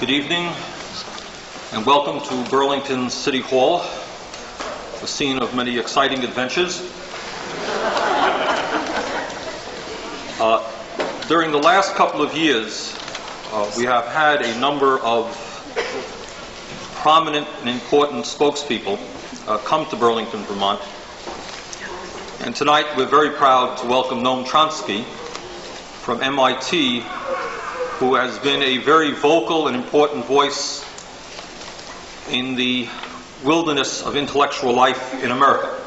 Good evening, and welcome to Burlington City Hall, the scene of many exciting adventures. During the last couple of years, we have had a number of prominent and important spokespeople come to Burlington, Vermont. And tonight we're very proud to welcome Noam Chomsky from MIT, who has been a very vocal and important voice in the wilderness of intellectual life in America.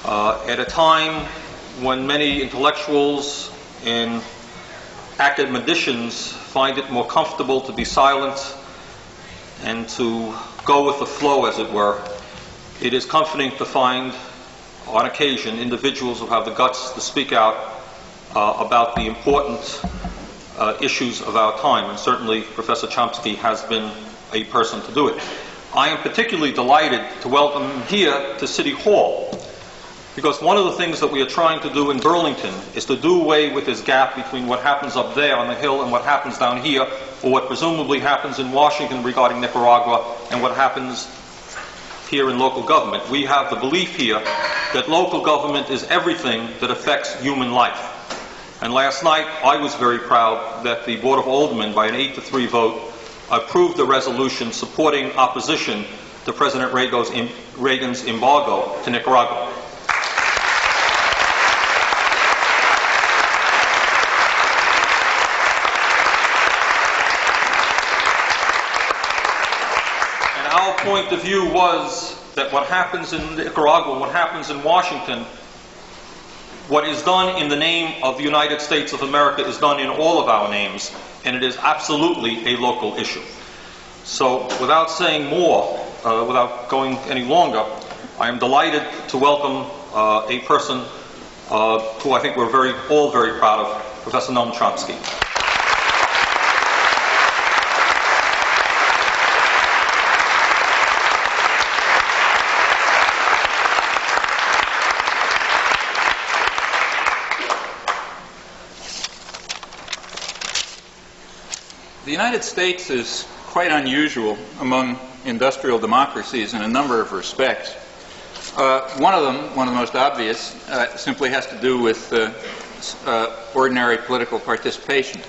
At a time when many intellectuals and academicians find it more comfortable to be silent and to go with the flow, as it were, it is comforting to find, on occasion, individuals who have the guts to speak out about the important issues of our time, and certainly Professor Chomsky has been a person to do it. I am particularly delighted to welcome him here to City Hall, because one of the things that we are trying to do in Burlington is to do away with this gap between what happens up there on the Hill and what happens down here, or what presumably happens in Washington regarding Nicaragua, and what happens here in local government. We have the belief here that local government is everything that affects human life. And last night, I was very proud that the Board of Aldermen, by an 8-3 vote, approved the resolution supporting opposition to President Reagan's embargo to Nicaragua. And our point of view was that what happens in Nicaragua, what happens in Washington, what is done in the name of the United States of America is done in all of our names, and it is absolutely a local issue. So, without saying more, without going any longer, I am delighted to welcome a person who I think we're all very proud of, Professor Noam Chomsky. The United States is quite unusual among industrial democracies in a number of respects. One of the most obvious, simply has to do with ordinary political participation.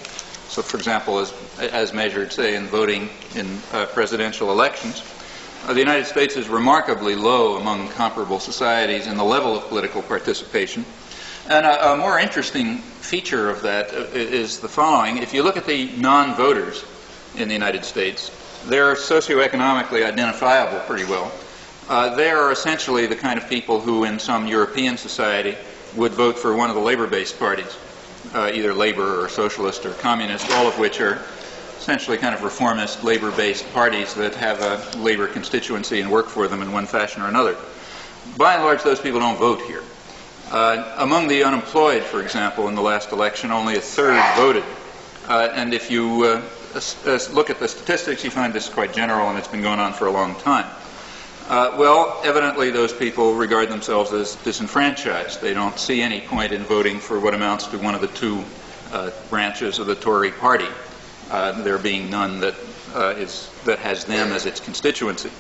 So, for example, as measured, say, in voting in presidential elections, the United States is remarkably low among comparable societies in the level of political participation. And a more interesting feature of that is the following. If you look at the non-voters in the United States, they're socioeconomically identifiable pretty well. They are essentially the kind of people who in some European society would vote for one of the labor-based parties, either labor or socialist or communist, all of which are essentially kind of reformist labor-based parties that have a labor constituency and work for them in one fashion or another. By and large, those people don't vote here. Among the unemployed, for example, in the last election, only a third voted. And if you look at the statistics, you find this quite general, and it's been going on for a long time. Well, evidently those people regard themselves as disenfranchised. They don't see any point in voting for what amounts to one of the two branches of the Tory party, there being none that has them as its constituency.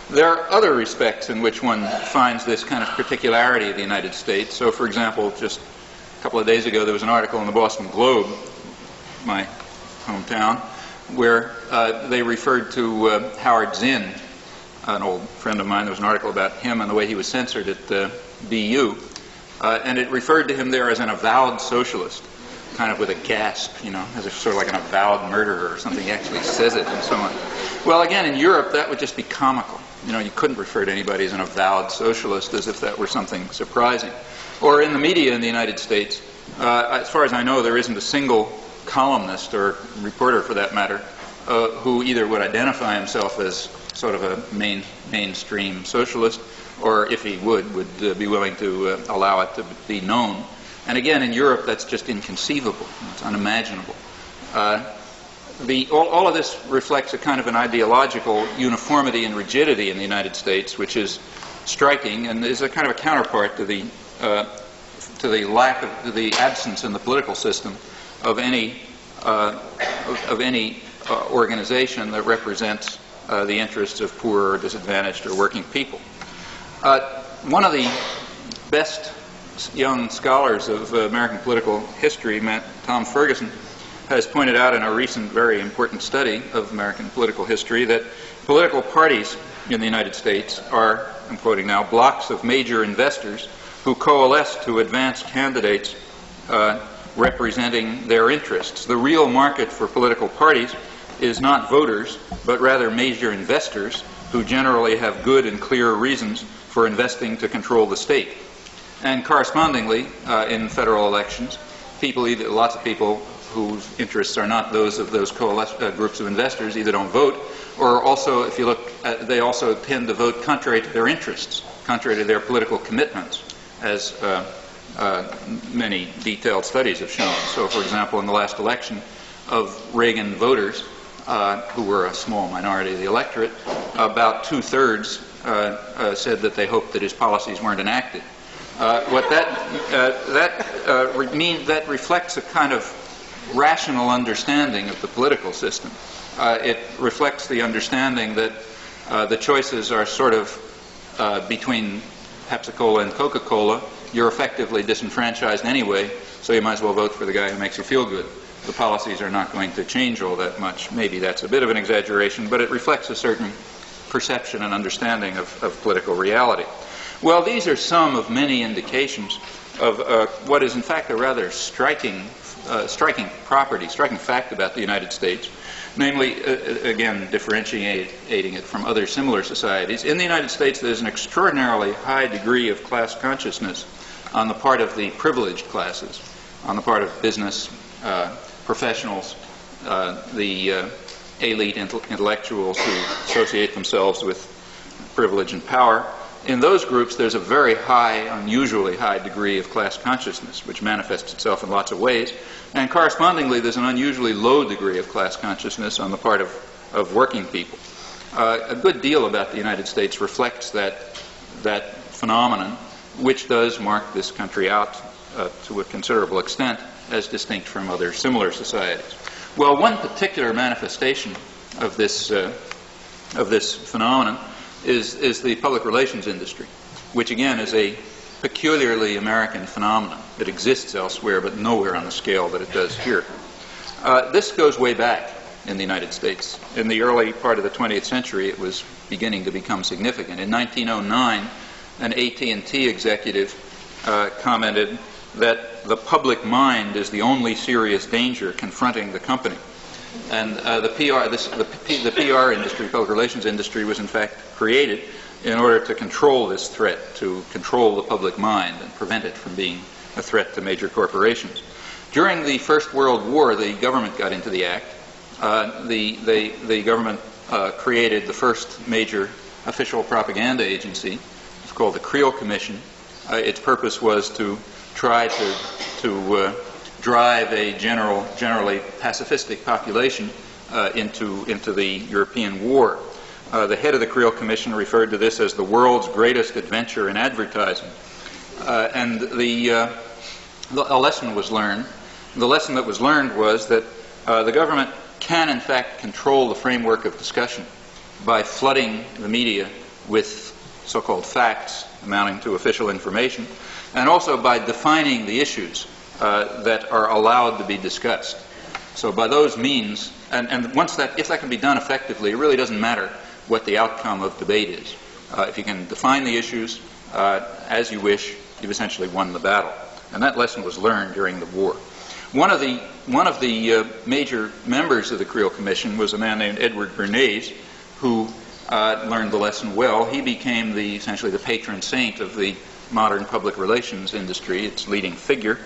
There are other respects in which one finds this kind of particularity of the United States. So, for example, just a couple of days ago, there was an article in the Boston Globe, my hometown, where they referred to Howard Zinn, an old friend of mine. There was an article about him and the way he was censored at BU. And it referred to him there as an avowed socialist, kind of with a gasp, as if sort of like an avowed murderer or something. He actually says it and so on. Well, again, in Europe, that would just be comical. You couldn't refer to anybody as an avowed socialist as if that were something surprising. Or in the media in the United States, as far as I know, there isn't a single columnist or reporter, for that matter, who either would identify himself as sort of a mainstream socialist, or if he would be willing to allow it to be known. And again, in Europe, that's just inconceivable. It's unimaginable. All of this reflects a kind of an ideological uniformity and rigidity in the United States, which is striking and is a kind of a counterpart to the absence in the political system of any any organization that represents the interests of poor or disadvantaged or working people. One of the best young scholars of American political history, Tom Ferguson, has pointed out in a recent very important study of American political history that political parties in the United States are, I'm quoting now, blocks of major investors who coalesce to advance candidates representing their interests. The real market for political parties is not voters, but rather major investors who generally have good and clear reasons for investing to control the state. And correspondingly, in federal elections, lots of people whose interests are not those of those groups of investors either don't vote, or also, if you look at, they also tend to vote contrary to their interests, contrary to their political commitments, as many detailed studies have shown. So, for example, in the last election of Reagan voters, who were a small minority of the electorate, about 2/3 said that they hoped that his policies weren't enacted. What that reflects a kind of rational understanding of the political system. It reflects the understanding that the choices are sort of between Pepsi-Cola and Coca-Cola. You're effectively disenfranchised anyway, so you might as well vote for the guy who makes you feel good. The policies are not going to change all that much. Maybe that's a bit of an exaggeration, but it reflects a certain perception and understanding of political reality. Well, these are some of many indications of what is in fact a rather striking fact about the United States, namely, again, differentiating it from other similar societies. In the United States, there's an extraordinarily high degree of class consciousness on the part of the privileged classes, on the part of business professionals, the elite intellectuals who associate themselves with privilege and power. In those groups, there's a very high, unusually high degree of class consciousness, which manifests itself in lots of ways. And correspondingly, there's an unusually low degree of class consciousness on the part of working people. A good deal about the United States reflects that phenomenon, which does mark this country out to a considerable extent as distinct from other similar societies. Well, one particular manifestation of this phenomenon is the public relations industry, which again is a peculiarly American phenomenon that exists elsewhere but nowhere on the scale that it does here. This goes way back in the United States. In the early part of the 20th century, it was beginning to become significant. In 1909, an AT&T executive commented that the public mind is the only serious danger confronting the company. And the PR industry, public relations industry, was in fact created in order to control this threat, to control the public mind and prevent it from being a threat to major corporations. During the First World War, the government got into the act. The government created the first major official propaganda agency. It's called the Creel Commission. Its purpose was to try to drive a generally pacifistic population into the European war. The head of the Creel Commission referred to this as the world's greatest adventure in advertising. And a lesson was learned. The lesson that was learned was that the government can, in fact, control the framework of discussion by flooding the media with so-called facts amounting to official information, and also by defining the issues that are allowed to be discussed. So by those means, and if that can be done effectively, it really doesn't matter what the outcome of debate is. If you can define the issues as you wish, you've essentially won the battle. And that lesson was learned during the war. One of the major members of the Creel Commission was a man named Edward Bernays, who learned the lesson well. He became essentially the patron saint of the modern public relations industry, its leading figure.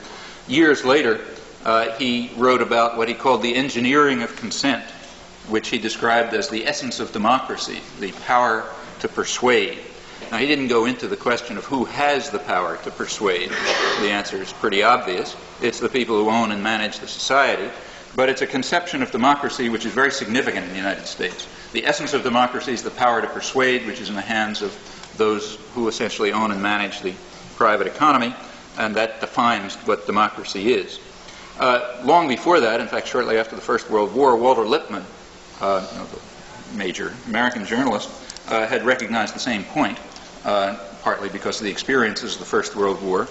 Years later, he wrote about what he called the engineering of consent, which he described as the essence of democracy, the power to persuade. Now, he didn't go into the question of who has the power to persuade. The answer is pretty obvious. It's the people who own and manage the society. But it's a conception of democracy which is very significant in the United States. The essence of democracy is the power to persuade, which is in the hands of those who essentially own and manage the private economy, and that defines what democracy is. Long before that, in fact, shortly after the First World War, Walter Lippmann, the major American journalist, had recognized the same point, partly because of the experiences of the First World War.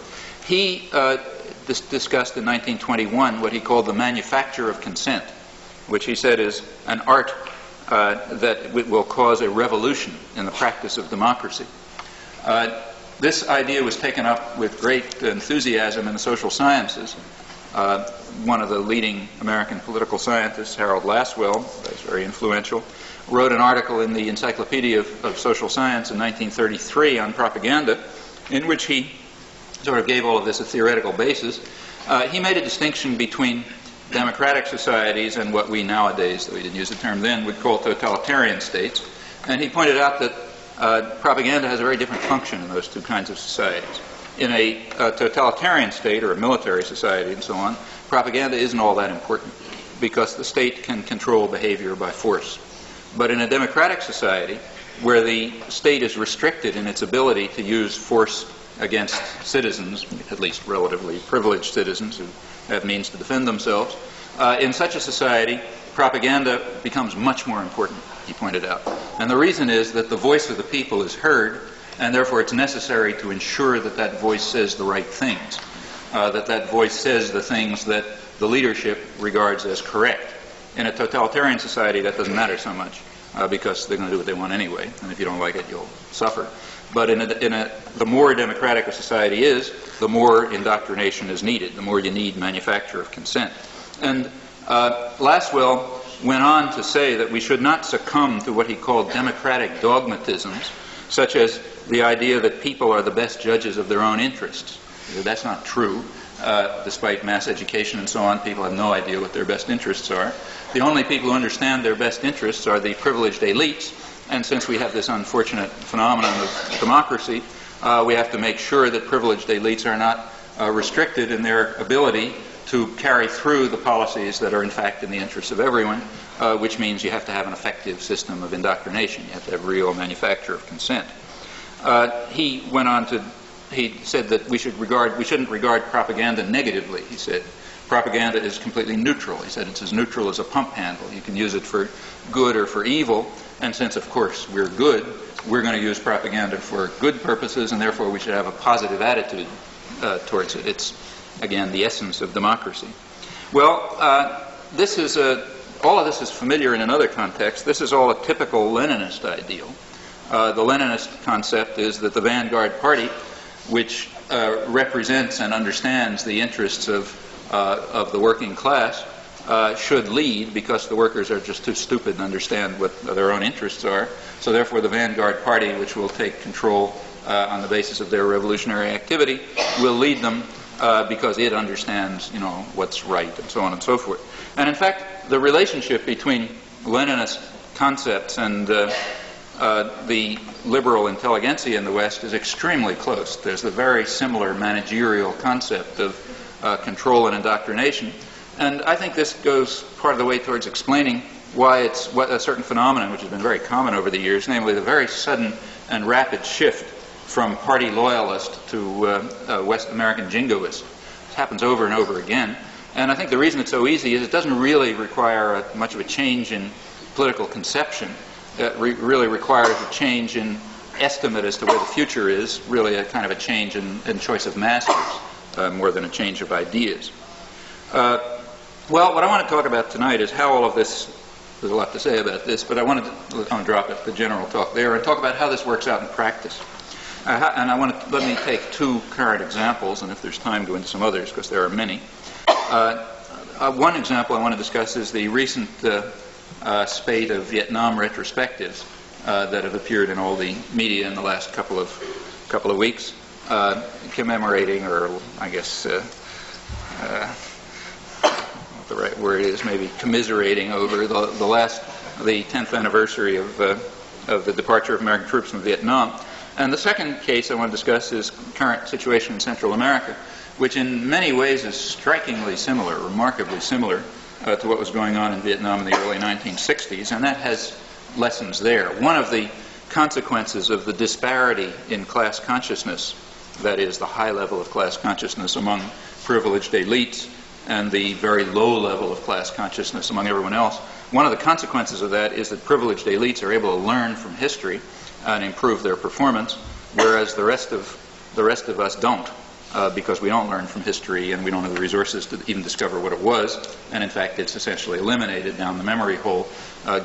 He discussed in 1921 what he called the manufacture of consent, which he said is an art that will cause a revolution in the practice of democracy. This idea was taken up with great enthusiasm in the social sciences. One of the leading American political scientists, Harold Lasswell, that's very influential, wrote an article in the Encyclopedia of Social Science in 1933 on propaganda, in which he sort of gave all of this a theoretical basis. He made a distinction between democratic societies and what we nowadays, though he didn't use the term then, would call totalitarian states. And he pointed out that propaganda has a very different function in those two kinds of societies. In a totalitarian state or a military society and so on, propaganda isn't all that important because the state can control behavior by force. But in a democratic society, where the state is restricted in its ability to use force against citizens, at least relatively privileged citizens who have means to defend themselves, in such a society, propaganda becomes much more important, he pointed out. And the reason is that the voice of the people is heard, and therefore it's necessary to ensure that that voice says the right things, that that voice says the things that the leadership regards as correct. In a totalitarian society, that doesn't matter so much, because they're going to do what they want anyway, and if you don't like it, you'll suffer. But the more democratic a society is, the more indoctrination is needed, the more you need manufacture of consent. And Lasswell went on to say that we should not succumb to what he called democratic dogmatisms, such as the idea that people are the best judges of their own interests. That's not true. Despite mass education and so on, people have no idea what their best interests are. The only people who understand their best interests are the privileged elites, and since we have this unfortunate phenomenon of democracy, we have to make sure that privileged elites are not restricted in their ability to carry through the policies that are in fact in the interests of everyone, which means you have to have an effective system of indoctrination. You have to have real manufacture of consent. He went on to, he said that we shouldn't regard propaganda negatively. He said propaganda is completely neutral. He said it's as neutral as a pump handle. You can use it for good or for evil, and since of course we're good, we're going to use propaganda for good purposes, and therefore we should have a positive attitude towards it. It's, again, the essence of democracy. Well, all of this is familiar in another context. This is all a typical Leninist ideal. The Leninist concept is that the vanguard party, which represents and understands the interests of the working class, should lead because the workers are just too stupid to understand what their own interests are. So therefore the vanguard party, which will take control on the basis of their revolutionary activity, will lead them because it understands, what's right and so on and so forth. And in fact, the relationship between Leninist concepts and the liberal intelligentsia in the West is extremely close. There's a very similar managerial concept of control and indoctrination. And I think this goes part of the way towards explaining why it's what a certain phenomenon which has been very common over the years, namely the very sudden and rapid shift from party loyalist to West American jingoist. It happens over and over again. And I think the reason it's so easy is it doesn't really require much of a change in political conception. It really requires a change in estimate as to where the future is, really a kind of a change in choice of masters, more than a change of ideas. Well, what I want to talk about tonight is how all of this, there's a lot to say about this, but I want to drop it, the general talk there, and talk about how this works out in practice. And let me take two current examples, and if there's time, go into some others, because there are many. One example I want to discuss is the recent spate of Vietnam retrospectives that have appeared in all the media in the last couple of weeks, commemorating, or I guess what the right word is, maybe commiserating over the 10th anniversary of the departure of American troops from Vietnam. And the second case I want to discuss is current situation in Central America, which in many ways is strikingly similar, remarkably similar to what was going on in Vietnam in the early 1960s, and that has lessons there. One of the consequences of the disparity in class consciousness, that is, the high level of class consciousness among privileged elites and the very low level of class consciousness among everyone else. One of the consequences of that is that privileged elites are able to learn from history and improve their performance, whereas the rest of us don't, because we don't learn from history and we don't have the resources to even discover what it was, and in fact it's essentially eliminated down the memory hole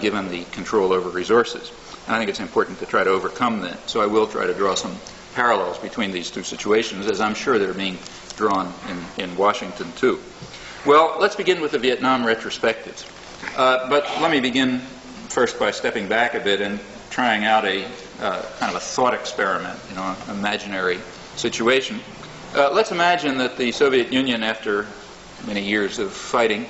given the control over resources. And I think it's important to try to overcome that. So I will try to draw some parallels between these two situations, as I'm sure they're being drawn in Washington too. Well, let's begin with the Vietnam retrospectives. But let me begin first by stepping back a bit and trying out a kind of a thought experiment, an imaginary situation. Let's imagine that the Soviet Union, after many years of fighting,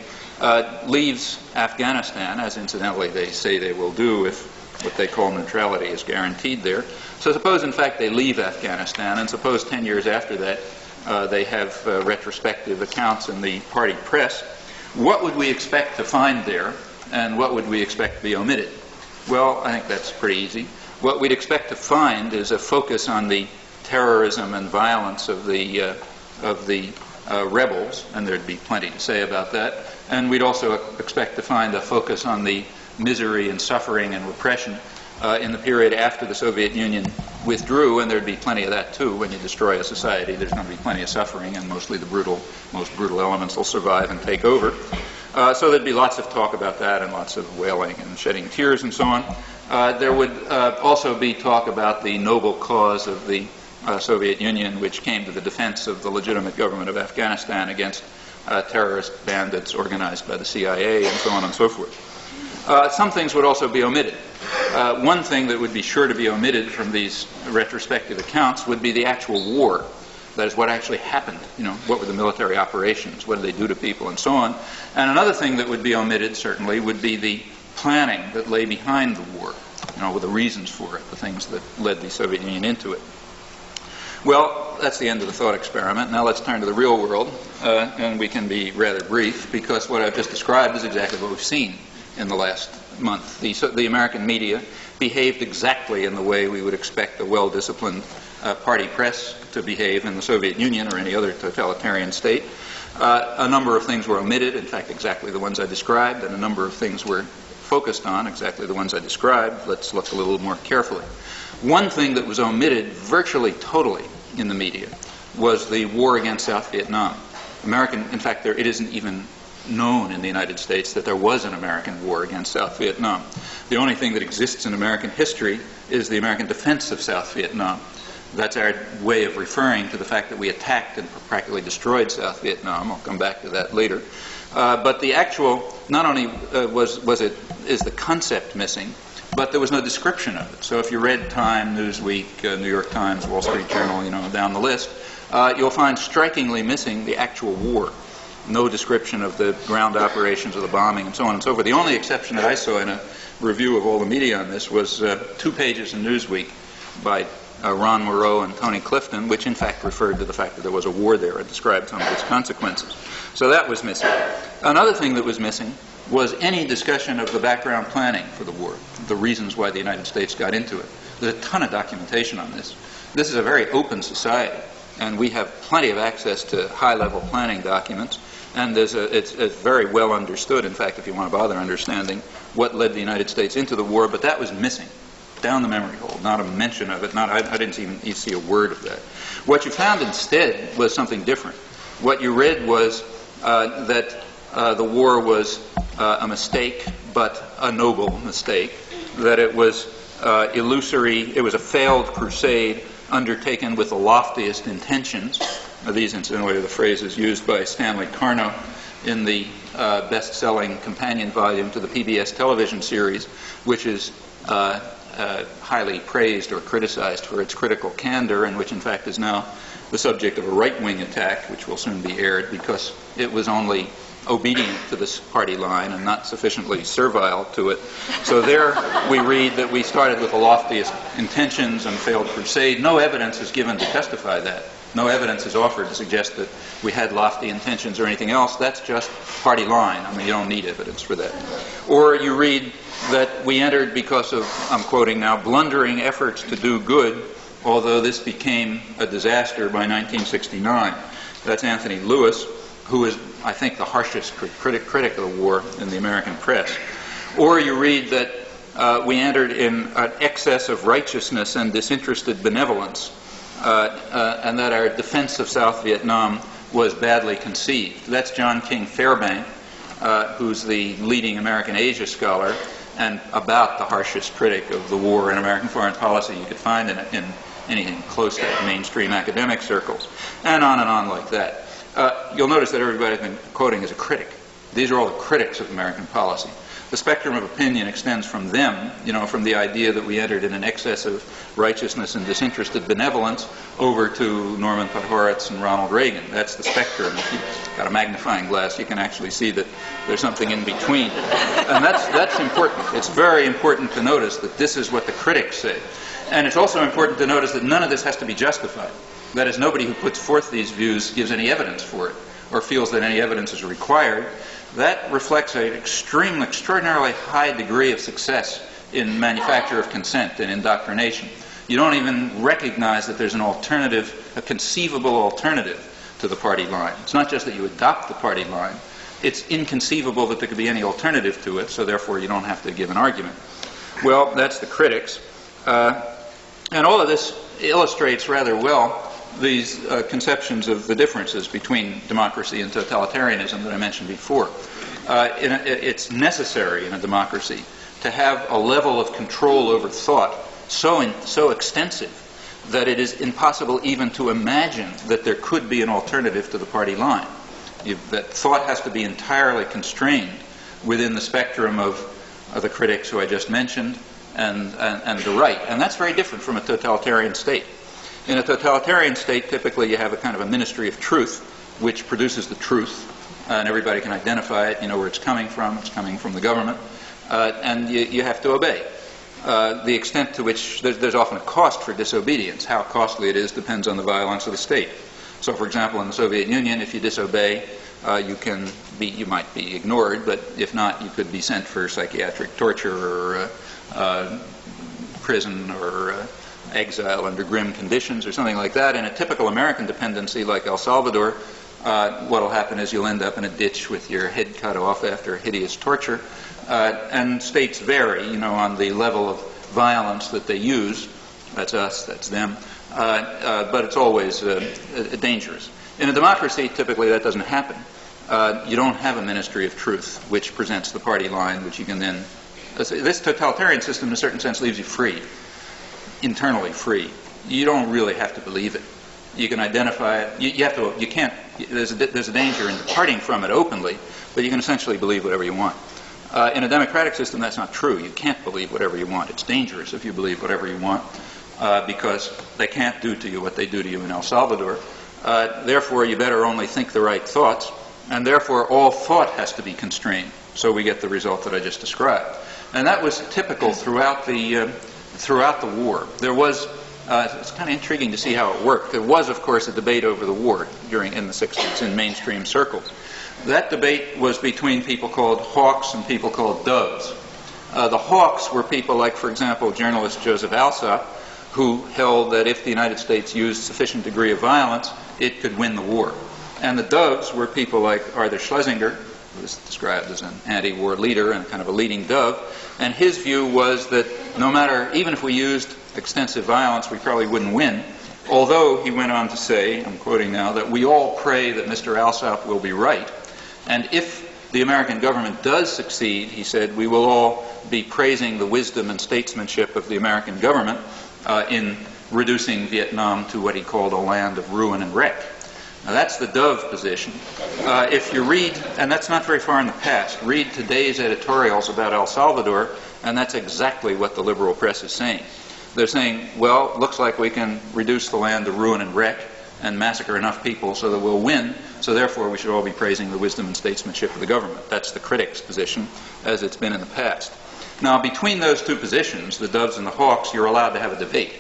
leaves Afghanistan, as incidentally they say they will do if what they call neutrality is guaranteed there. So suppose, in fact, they leave Afghanistan, and suppose 10 years after that they have retrospective accounts in the party press. What would we expect to find there, and what would we expect to be omitted? Well, I think that's pretty easy. What we'd expect to find is a focus on the terrorism and violence of the rebels, and there'd be plenty to say about that. And we'd also expect to find a focus on the misery and suffering and repression in the period after the Soviet Union withdrew, and there'd be plenty of that too. When you destroy a society, there's going to be plenty of suffering, and mostly the most brutal elements will survive and take over. So there'd be lots of talk about that, and lots of wailing and shedding tears and so on. There would also be talk about the noble cause of the Soviet Union, which came to the defense of the legitimate government of Afghanistan against terrorist bandits organized by the CIA, and so on and so forth. Some things would also be omitted. One thing that would be sure to be omitted from these retrospective accounts would be the actual war. That is, what actually happened. What were the military operations? What did they do to people, and so on. And another thing that would be omitted, certainly, would be the planning that lay behind the war. With the reasons for it, the things that led the Soviet Union into it. Well, that's the end of the thought experiment. Now let's turn to the real world, and we can be rather brief, because what I've just described is exactly what we've seen in the last month. The American media behaved exactly in the way we would expect a well-disciplined party press to behave in the Soviet Union or any other totalitarian state. A number of things were omitted, in fact exactly the ones I described, and a number of things were focused on, exactly the ones I described. Let's look a little more carefully. One thing that was omitted virtually totally in the media was the war against South Vietnam. In fact, it isn't even known in the United States that there was an American war against South Vietnam. The only thing that exists in American history is the American defense of South Vietnam. That's our way of referring to the fact that we attacked and practically destroyed South Vietnam. I'll come back to that later. But the actual, not only is the concept missing, but there was no description of it. So if you read Time, Newsweek, New York Times, Wall Street Journal, down the list, you'll find strikingly missing the actual war. No description of the ground operations or the bombing and so on and so forth. The only exception that I saw in a review of all the media on this was 2 pages in Newsweek by Ron Moreau and Tony Clifton, which in fact referred to the fact that there was a war there and described some of its consequences. So that was missing. Another thing that was missing was any discussion of the background planning for the war, the reasons why the United States got into it. There's a ton of documentation on this. This is a very open society, and we have plenty of access to high-level planning documents, and it's very well understood, in fact, if you want to bother understanding what led the United States into the war, but that was missing. Down the memory hole, not a mention of it. I didn't even see a word of that. What you found instead was something different. What you read was that the war was a mistake, but a noble mistake, that it was illusory, it was a failed crusade undertaken with the loftiest intentions. These, incidentally, are the phrases used by Stanley Carno in the best-selling companion volume to the PBS television series, which is highly praised or criticized for its critical candor, and which in fact is now the subject of a right-wing attack, which will soon be aired, because it was only obedient to this party line and not sufficiently servile to it. So there we read that we started with the loftiest intentions and failed crusade. No evidence is given to testify that. No evidence is offered to suggest that we had lofty intentions or anything else. That's just party line. You don't need evidence for that. Or you read that we entered because of, I'm quoting now, blundering efforts to do good, although this became a disaster by 1969. That's Anthony Lewis. who is, I think, the harshest critic of the war in the American press. Or you read that we entered in an excess of righteousness and disinterested benevolence, and that our defense of South Vietnam was badly conceived. That's John King Fairbank, who's the leading American Asia scholar, and about the harshest critic of the war in American foreign policy you could find in anything close to mainstream academic circles, and on like that. You'll notice that everybody I've been quoting is a critic. These are all the critics of American policy. The spectrum of opinion extends from them, from the idea that we entered in an excess of righteousness and disinterested benevolence over to Norman Podhoretz and Ronald Reagan. That's the spectrum. If you've got a magnifying glass, you can actually see that there's something in between. And that's important. It's very important to notice that this is what the critics say. And it's also important to notice that none of this has to be justified. That is, nobody who puts forth these views gives any evidence for it or feels that any evidence is required. That reflects an extraordinarily high degree of success in manufacture of consent and indoctrination. You don't even recognize that there's an alternative, a conceivable alternative to the party line. It's not just that you adopt the party line. It's inconceivable that there could be any alternative to it, so therefore you don't have to give an argument. Well, that's the critics. And all of this illustrates rather well these conceptions of the differences between democracy and totalitarianism that I mentioned before. It's necessary in a democracy to have a level of control over thought so extensive that it is impossible even to imagine that there could be an alternative to the party line. That thought has to be entirely constrained within the spectrum of the critics who I just mentioned and the right. And that's very different from a totalitarian state. In a totalitarian state, typically you have a kind of a ministry of truth, which produces the truth, and everybody can identify it, where it's coming from the government, and you have to obey. The extent to which there's often a cost for disobedience. How costly it is depends on the violence of the state. So, for example, in the Soviet Union, if you disobey, you might be ignored, but if not, you could be sent for psychiatric torture or prison or exile under grim conditions or something like that. In a typical American dependency like El Salvador, what will happen is you'll end up in a ditch with your head cut off after hideous torture. And states vary, on the level of violence that they use. That's us, that's them. But it's always dangerous. In a democracy, typically that doesn't happen. You don't have a ministry of truth which presents the party line, which you can then... This totalitarian system, in a certain sense, leaves you free. Internally free. You don't really have to believe it. You can identify it. You can't. There's a danger in departing from it openly, but you can essentially believe whatever you want. In a democratic system, that's not true. You can't believe whatever you want. It's dangerous if you believe whatever you want, because they can't do to you what they do to you in El Salvador. Therefore, you better only think the right thoughts, and therefore all thought has to be constrained. So we get the result that I just described, and that was typical throughout the war. There was, it's kind of intriguing to see how it worked. There was, of course, a debate over the war in the 60s in mainstream circles. That debate was between people called hawks and people called doves. The hawks were people like, for example, journalist Joseph Alsop, who held that if the United States used sufficient degree of violence, it could win the war. And the doves were people like Arthur Schlesinger, who was described as an anti-war leader and kind of a leading dove. And his view was that no matter, even if we used extensive violence, we probably wouldn't win. Although, he went on to say, I'm quoting now, that we all pray that Mr. Alsop will be right. And if the American government does succeed, he said, we will all be praising the wisdom and statesmanship of the American government in reducing Vietnam to what he called a land of ruin and wreck. Now that's the dove position. If you read, and that's not very far in the past, read today's editorials about El Salvador, and that's exactly what the liberal press is saying. They're saying, well, looks like we can reduce the land to ruin and wreck and massacre enough people so that we'll win, so therefore we should all be praising the wisdom and statesmanship of the government. That's the critics' position, as it's been in the past. Now, between those two positions, the doves and the hawks, you're allowed to have a debate.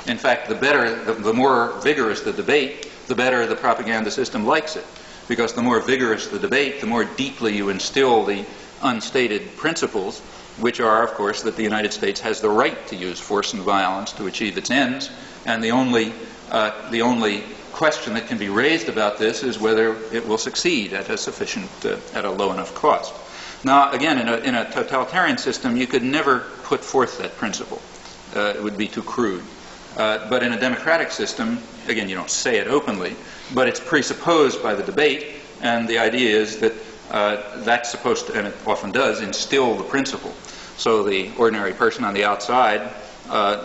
In fact, the more vigorous the debate, the better the propaganda system likes it. Because the more vigorous the debate, the more deeply you instill the unstated principles, which are, of course, that the United States has the right to use force and violence to achieve its ends, and the only question that can be raised about this is whether it will succeed at a low enough cost. Now, again, in a totalitarian system, you could never put forth that principle. It would be too crude. But in a democratic system, again, you don't say it openly, but it's presupposed by the debate, and the idea is that that's supposed to, and it often does, instill the principle. So the ordinary person on the outside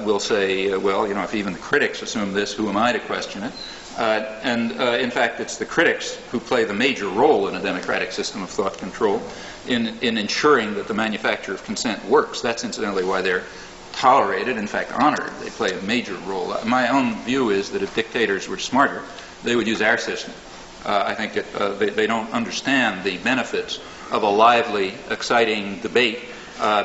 will say, well, you know, if even the critics assume this, who am I to question it? In fact, it's the critics who play the major role in a democratic system of thought control in ensuring that the manufacture of consent works. That's incidentally why they're tolerated, in fact honored. They play a major role. My own view is that if dictators were smarter, they would use our system. I think they don't understand the benefits of a lively, exciting debate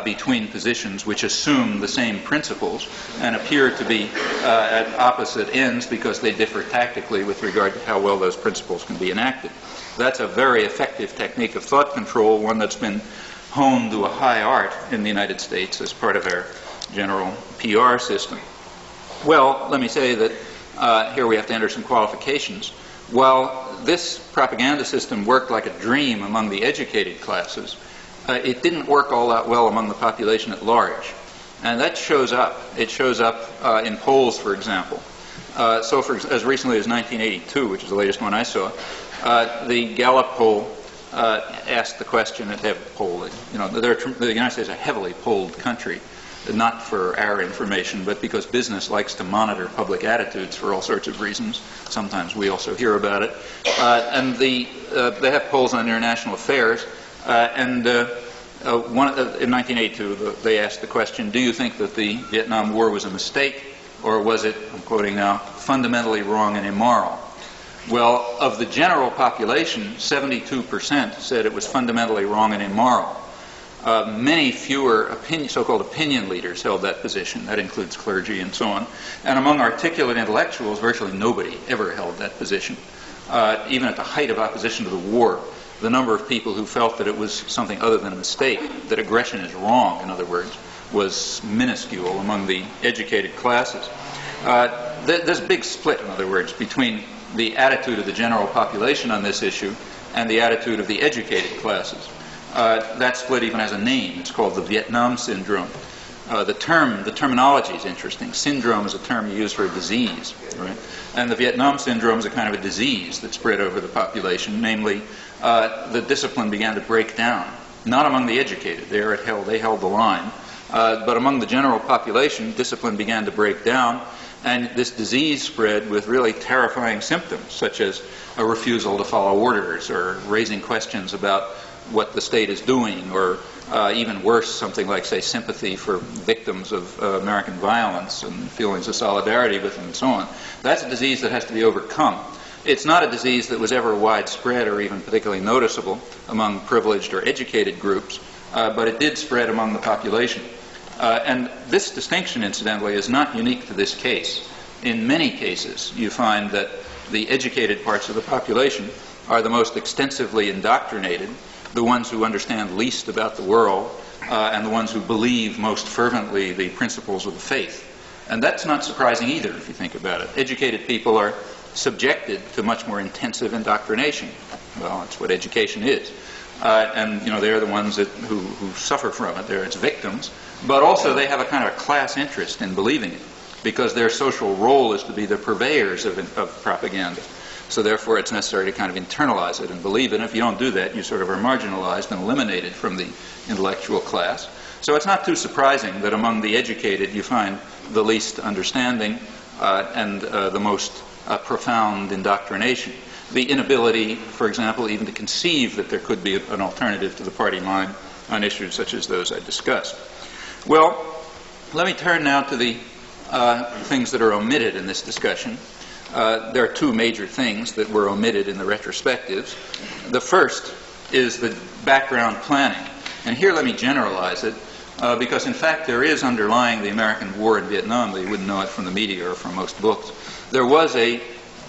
between positions which assume the same principles and appear to be at opposite ends because they differ tactically with regard to how well those principles can be enacted. That's a very effective technique of thought control, one that's been honed to a high art in the United States as part of our general PR system. Well, let me say that here we have to enter some qualifications. While this propaganda system worked like a dream among the educated classes, it didn't work all that well among the population at large. And that shows up. It shows up in polls, for example. As recently as 1982, which is the latest one I saw, the Gallup poll asked the question, the United States is a heavily polled country, not for our information, but because business likes to monitor public attitudes for all sorts of reasons. Sometimes we also hear about it. They have polls on international affairs. In 1982, they asked the question, do you think that the Vietnam War was a mistake, or was it, I'm quoting now, fundamentally wrong and immoral? Well, of the general population, 72% said it was fundamentally wrong and immoral. Many fewer so-called opinion leaders held that position. That includes clergy and so on. And among articulate intellectuals, virtually nobody ever held that position. Even at the height of opposition to the war, the number of people who felt that it was something other than a mistake, that aggression is wrong, in other words, was minuscule among the educated classes. There's a big split, in other words, between the attitude of the general population on this issue and the attitude of the educated classes. That split even has a name. It's called the Vietnam Syndrome. The terminology is interesting. Syndrome is a term you use for a disease, right? And the Vietnam Syndrome is a kind of a disease that spread over the population. Namely, the discipline began to break down. Not among the educated. They held the line. But among the general population, discipline began to break down. And this disease spread with really terrifying symptoms, such as a refusal to follow orders or raising questions about what the state is doing, or even worse, something like, say, sympathy for victims of American violence and feelings of solidarity with them and so on. That's a disease that has to be overcome. It's not a disease that was ever widespread or even particularly noticeable among privileged or educated groups, but it did spread among the population. And this distinction, incidentally, is not unique to this case. In many cases, you find that the educated parts of the population are the most extensively indoctrinated, the ones who understand least about the world, and the ones who believe most fervently the principles of the faith. And that's not surprising either, if you think about it. Educated people are subjected to much more intensive indoctrination. Well, that's what education is. And they're the ones who suffer from it. They're its victims. But also they have a kind of a class interest in believing it, because their social role is to be the purveyors of propaganda. So therefore it's necessary to kind of internalize it and believe it. And if you don't do that, you sort of are marginalized and eliminated from the intellectual class. So it's not too surprising that among the educated you find the least understanding and the most profound indoctrination. The inability, for example, even to conceive that there could be an alternative to the party line on issues such as those I discussed. Well, let me turn now to the things that are omitted in this discussion. There are two major things that were omitted in the retrospectives. The first is the background planning. And here let me generalize it, because in fact there is underlying the American war in Vietnam, though you wouldn't know it from the media or from most books. There was a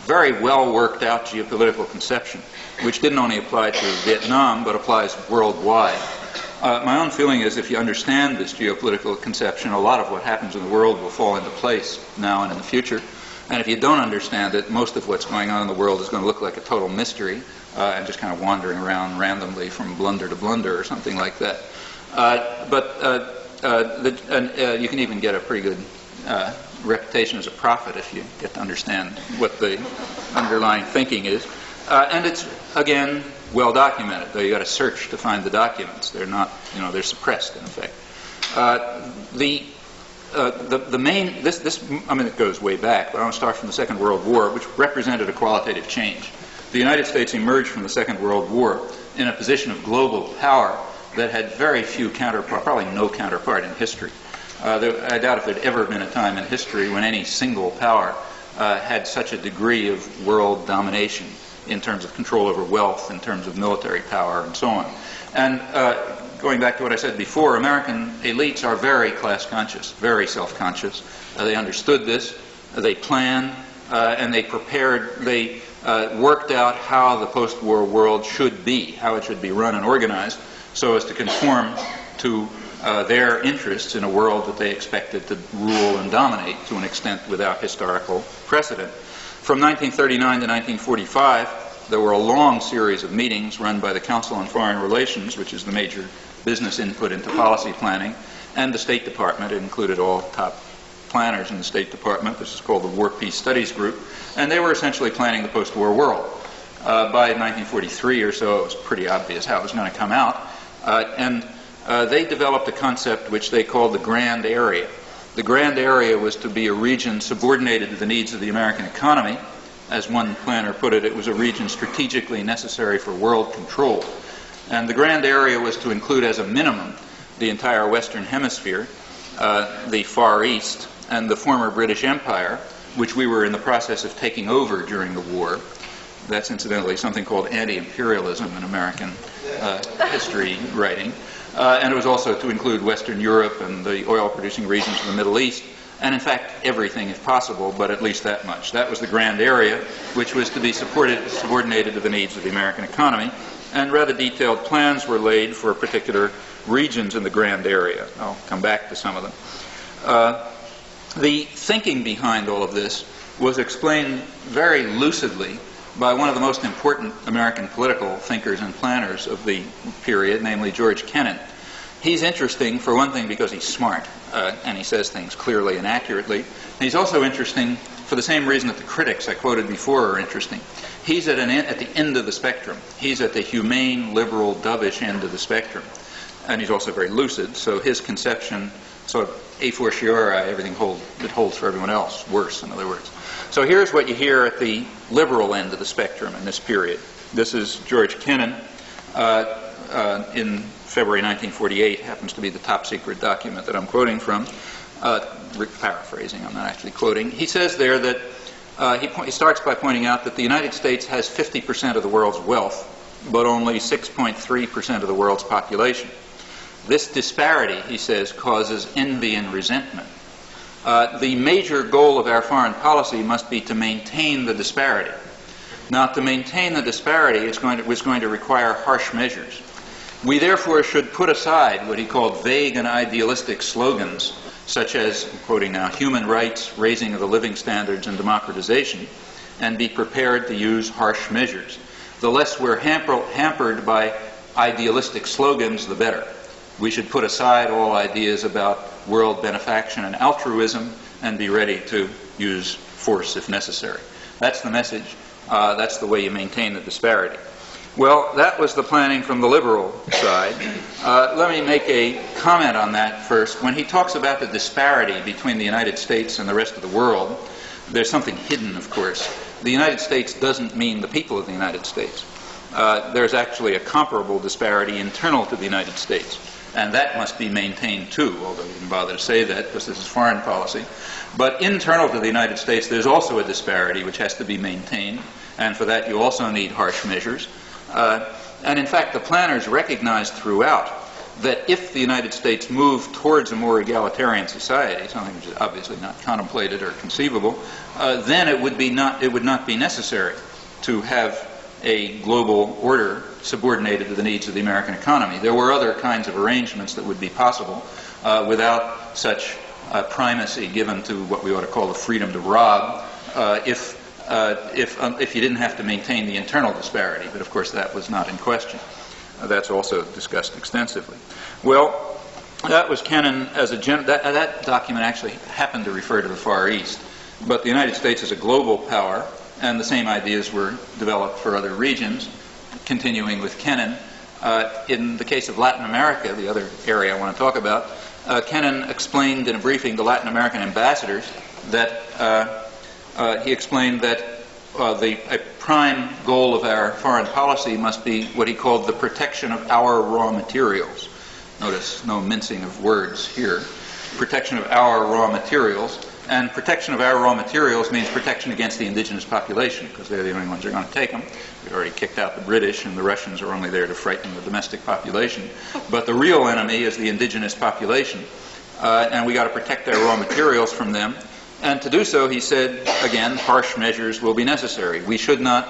very well worked out geopolitical conception, which didn't only apply to Vietnam, but applies worldwide. My own feeling is if you understand this geopolitical conception, a lot of what happens in the world will fall into place now and in the future. And if you don't understand it, most of what's going on in the world is going to look like a total mystery and just kind of wandering around randomly from blunder to blunder or something like that. You can even get a pretty good reputation as a prophet if you get to understand what the underlying thinking is. And it's, again, well documented, though you got to search to find the documents. They're not, they're suppressed in effect. The main, it goes way back, but I want to start from the Second World War, which represented a qualitative change. The United States emerged from the Second World War in a position of global power that had very few counterpart, probably no counterpart in history. I doubt if there had ever been a time in history when any single power had such a degree of world domination in terms of control over wealth, in terms of military power, and so on. And going back to what I said before, American elites are very class-conscious, very self-conscious. They understood this, they planned, and they prepared, they worked out how the post-war world should be, how it should be run and organized, so as to conform to their interests in a world that they expected to rule and dominate to an extent without historical precedent. From 1939 to 1945, there were a long series of meetings run by the Council on Foreign Relations, which is the major business input into policy planning, and the State Department. It included all top planners in the State Department. This is called the War Peace Studies Group, and they were essentially planning the post-war world. By 1943 or so, it was pretty obvious how it was going to come out, and they developed a concept which they called the Grand Area. The Grand Area was to be a region subordinated to the needs of the American economy. As one planner put it, it was a region strategically necessary for world control. And the Grand Area was to include as a minimum the entire Western Hemisphere, the Far East, and the former British Empire, which we were in the process of taking over during the war. That's incidentally something called anti-imperialism in American history writing. And it was also to include Western Europe and the oil-producing regions of the Middle East, and in fact everything if possible, but at least that much. That was the Grand Area, which was to be subordinated to the needs of the American economy, and rather detailed plans were laid for particular regions in the Grand Area. I'll come back to some of them. The thinking behind all of this was explained very lucidly by one of the most important American political thinkers and planners of the period, namely George Kennan. He's interesting, for one thing, because he's smart, and he says things clearly and accurately. And he's also interesting for the same reason that the critics I quoted before are interesting. He's at the end of the spectrum. He's at the humane, liberal, dovish end of the spectrum. And he's also very lucid, so his conception, sort of a fortiori, everything holds for everyone else, worse, in other words. So here's what you hear at the liberal end of the spectrum in this period. This is George Kennan in February 1948, happens to be the top secret document that I'm quoting from. Paraphrasing, I'm not actually quoting. He says there that he starts by pointing out that the United States has 50% of the world's wealth, but only 6.3% of the world's population. This disparity, he says, causes envy and resentment. The major goal of our foreign policy must be to maintain the disparity. Now, to maintain the disparity was going to require harsh measures. We therefore should put aside what he called vague and idealistic slogans, such as, I'm quoting now, human rights, raising of the living standards, and democratization, and be prepared to use harsh measures. The less we're hampered by idealistic slogans, the better. We should put aside all ideas about world benefaction and altruism and be ready to use force if necessary. That's the message. That's the way you maintain the disparity. Well, that was the planning from the liberal side. Let me make a comment on that first. When he talks about the disparity between the United States and the rest of the world, there's something hidden, of course. The United States doesn't mean the people of the United States. There's actually a comparable disparity internal to the United States. And that must be maintained too, although he didn't bother to say that because this is foreign policy. But internal to the United States, there's also a disparity which has to be maintained, and for that you also need harsh measures. And in fact, the planners recognized throughout that if the United States moved towards a more egalitarian society, something which is obviously not contemplated or conceivable, then it would not be necessary to have a global order subordinated to the needs of the American economy. There were other kinds of arrangements that would be possible without such primacy given to what we ought to call the freedom to rob if you didn't have to maintain the internal disparity. But of course that was not in question. That's also discussed extensively. Well, that was Kennan as a that document actually happened to refer to the Far East, but the United States is a global power, and the same ideas were developed for other regions. Continuing with Kennan, in the case of Latin America, the other area I want to talk about, Kennan explained in a briefing to Latin American ambassadors that he explained that a prime goal of our foreign policy must be what he called the protection of our raw materials. Notice no mincing of words here. Protection of our raw materials. And protection of our raw materials means protection against the indigenous population, because they're the only ones who are going to take them. We've already kicked out the British, and the Russians are only there to frighten the domestic population. But the real enemy is the indigenous population. And we got to protect our raw materials from them. And to do so, he said, again, harsh measures will be necessary. We should not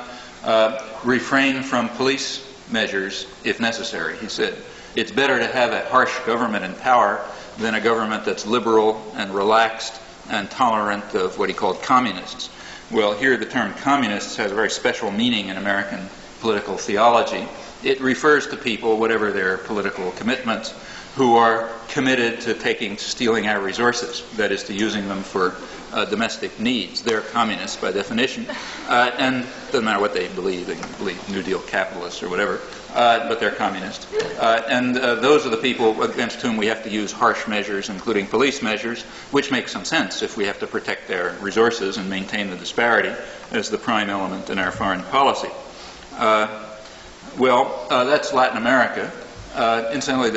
refrain from police measures if necessary, he said. It's better to have a harsh government in power than a government that's liberal and relaxed and tolerant of what he called communists. Well, here the term communists has a very special meaning in American political theology. It refers to people, whatever their political commitments, who are committed to stealing our resources, that is, to using them for domestic needs. They're communists by definition, and doesn't matter what they believe. They can believe New Deal capitalists or whatever, but they're communists. And those are the people against whom we have to use harsh measures, including police measures, which makes some sense if we have to protect their resources and maintain the disparity as the prime element in our foreign policy. That's Latin America. Incidentally,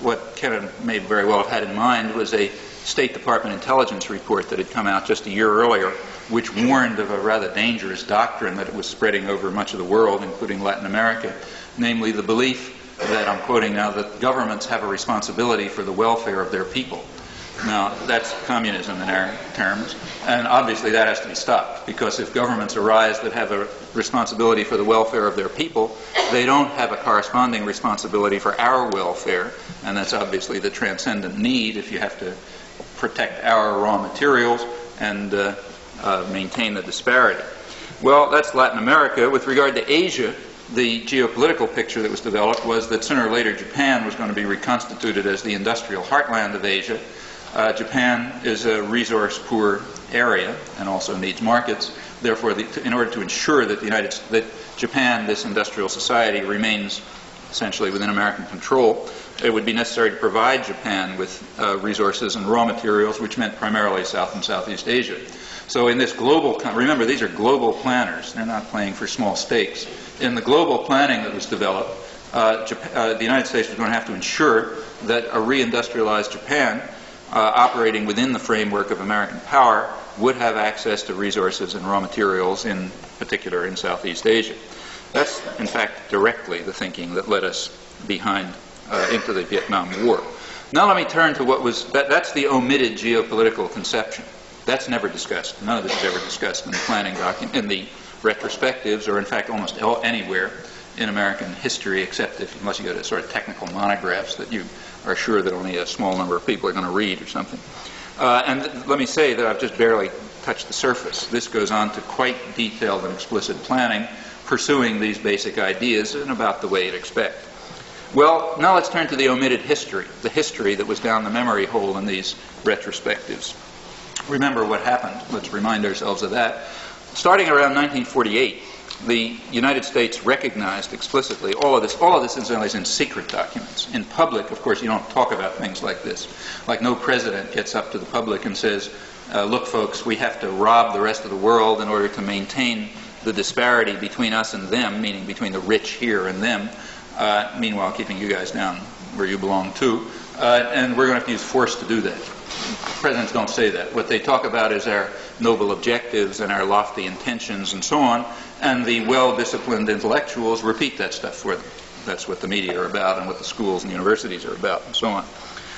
what Kennan may very well have had in mind was a State Department intelligence report that had come out just a year earlier, which warned of a rather dangerous doctrine that it was spreading over much of the world, including Latin America, namely the belief that, I'm quoting now, that governments have a responsibility for the welfare of their people. Now, that's communism in our terms, and obviously that has to be stopped, because if governments arise that have a responsibility for the welfare of their people, they don't have a corresponding responsibility for our welfare, and that's obviously the transcendent need if you have to protect our raw materials and maintain the disparity. Well, that's Latin America. With regard to Asia, the geopolitical picture that was developed was that sooner or later Japan was going to be reconstituted as the industrial heartland of Asia. Japan is a resource-poor area and also needs markets. Therefore, in order to ensure that Japan, this industrial society, remains essentially within American control, it would be necessary to provide Japan with resources and raw materials, which meant primarily South and Southeast Asia. So in this global, remember, these are global planners. They're not playing for small stakes. In the global planning that was developed, the United States was going to have to ensure that a reindustrialized Japan, operating within the framework of American power, would have access to resources and raw materials, in particular in Southeast Asia. That's, in fact, directly the thinking that led us behind into the Vietnam War. Now let me turn to what was, that's the omitted geopolitical conception. That's never discussed. None of this is ever discussed in the planning document, in the retrospectives, or in fact almost anywhere in American history, except unless you go to sort of technical monographs that you are sure that only a small number of people are going to read or something. And let me say that I've just barely touched the surface. This goes on to quite detailed and explicit planning, pursuing these basic ideas in about the way you'd expect. Well, now let's turn to the omitted history, the history that was down the memory hole in these retrospectives. Remember what happened. Let's remind ourselves of that. Starting around 1948, the United States recognized explicitly all of this incidentally is in secret documents. In public, of course, you don't talk about things like this. Like no president gets up to the public and says, look, folks, we have to rob the rest of the world in order to maintain the disparity between us and them, meaning between the rich here and them, meanwhile keeping you guys down where you belong to. And we're going to have to use force to do that. Presidents don't say that. What they talk about is our noble objectives and our lofty intentions and so on, and the well-disciplined intellectuals repeat that stuff for them. That's what the media are about and what the schools and universities are about and so on.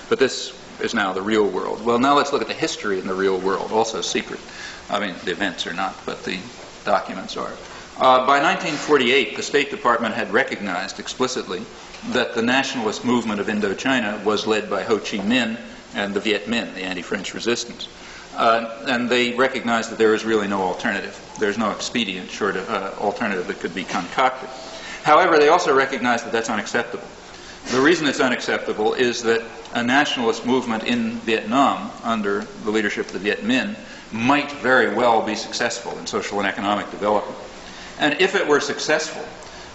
But this is now the real world. Well, now let's look at the history in the real world, also secret. I mean, the events are not, but the documents are. By 1948, the State Department had recognized explicitly that the nationalist movement of Indochina was led by Ho Chi Minh and the Viet Minh, the anti-French resistance. and they recognized that there is really no alternative. There's no expedient short of alternative that could be concocted. However, they also recognized that that's unacceptable. The reason it's unacceptable is that a nationalist movement in Vietnam under the leadership of the Viet Minh might very well be successful in social and economic development. And if it were successful,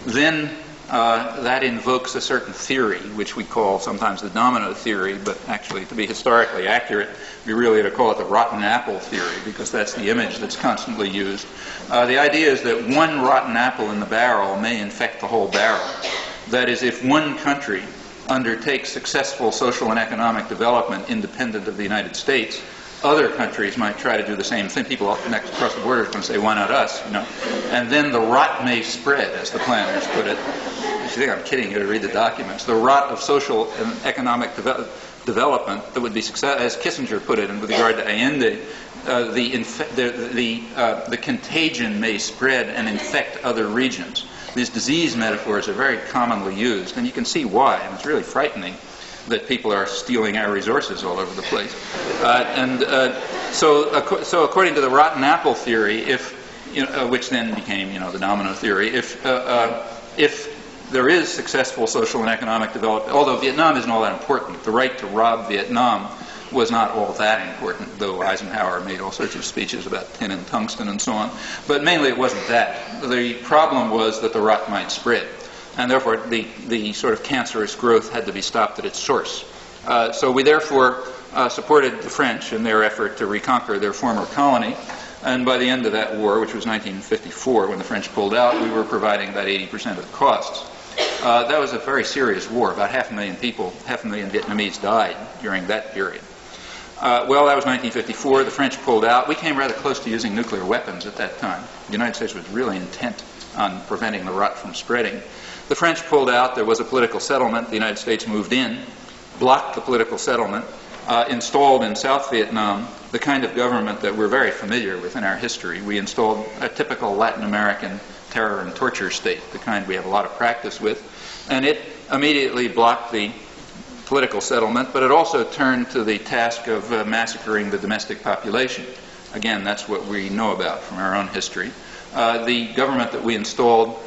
then that invokes a certain theory, which we call sometimes the Domino Theory, but actually, to be historically accurate, we really ought to call it the rotten apple theory, because that's the image that's constantly used. The idea is that one rotten apple in the barrel may infect the whole barrel. That is, if one country undertakes successful social and economic development independent of the United States, other countries might try to do the same thing. People next across the border are going to say, "Why not us?" You know, and then the rot may spread, as the planners put it. If you think I'm kidding, you got to read the documents. The rot of social and economic development that would be success, as Kissinger put it, and with regard to Allende, the contagion may spread and infect other regions. These disease metaphors are very commonly used, and you can see why. And it's really frightening that people are stealing our resources all over the place. So according to the rotten apple theory, which then became, the Domino Theory, if there is successful social and economic development, although Vietnam isn't all that important, the right to rob Vietnam was not all that important, though Eisenhower made all sorts of speeches about tin and tungsten and so on. But mainly it wasn't that. The problem was that the rot might spread, and therefore the sort of cancerous growth had to be stopped at its source. So we therefore supported the French in their effort to reconquer their former colony, and by the end of that war, which was 1954, when the French pulled out, we were providing about 80% of the costs. That was a very serious war. About 500,000 people, 500,000 Vietnamese died during that period. Well, that was 1954. The French pulled out. We came rather close to using nuclear weapons at that time. The United States was really intent on preventing the rot from spreading. The French pulled out. There was a political settlement. The United States moved in, blocked the political settlement, installed in South Vietnam the kind of government that we're very familiar with in our history. We installed a typical Latin American terror and torture state, the kind we have a lot of practice with, and it immediately blocked the political settlement, but it also turned to the task of massacring the domestic population. Again, that's what we know about from our own history. The government that we installed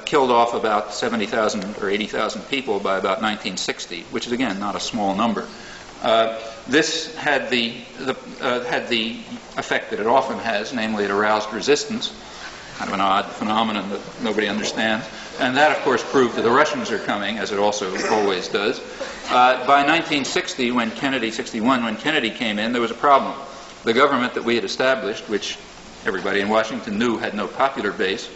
killed off about 70,000 or 80,000 people by about 1960, which is, again, not a small number. This had the effect that it often has, namely it aroused resistance, kind of an odd phenomenon that nobody understands. And that, of course, proved that the Russians are coming, as it also always does. By 1960, when Kennedy came in, there was a problem. The government that we had established, which everybody in Washington knew had no popular base,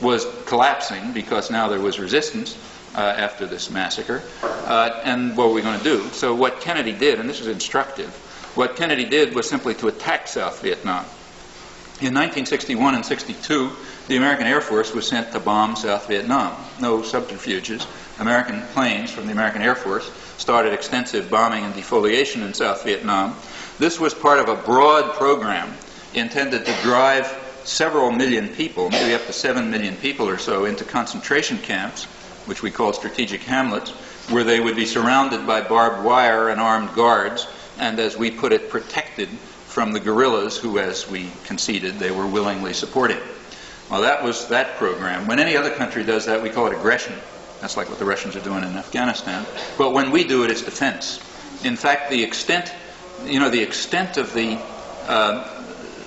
was collapsing because now there was resistance after this massacre. And what were we going to do? So what Kennedy did, and this is instructive, what Kennedy did was simply to attack South Vietnam. In 1961 and 62, the American Air Force was sent to bomb South Vietnam. No subterfuges. American planes from the American Air Force started extensive bombing and defoliation in South Vietnam. This was part of a broad program intended to drive several million people, maybe up to 7 million people or so, into concentration camps, which we called strategic hamlets, where they would be surrounded by barbed wire and armed guards, and, as we put it, protected from the guerrillas who, as we conceded, they were willingly supporting. Well, that was that program. When any other country does that, we call it aggression. That's like what the Russians are doing in Afghanistan. But when we do it, it's defense. In fact, the extent of the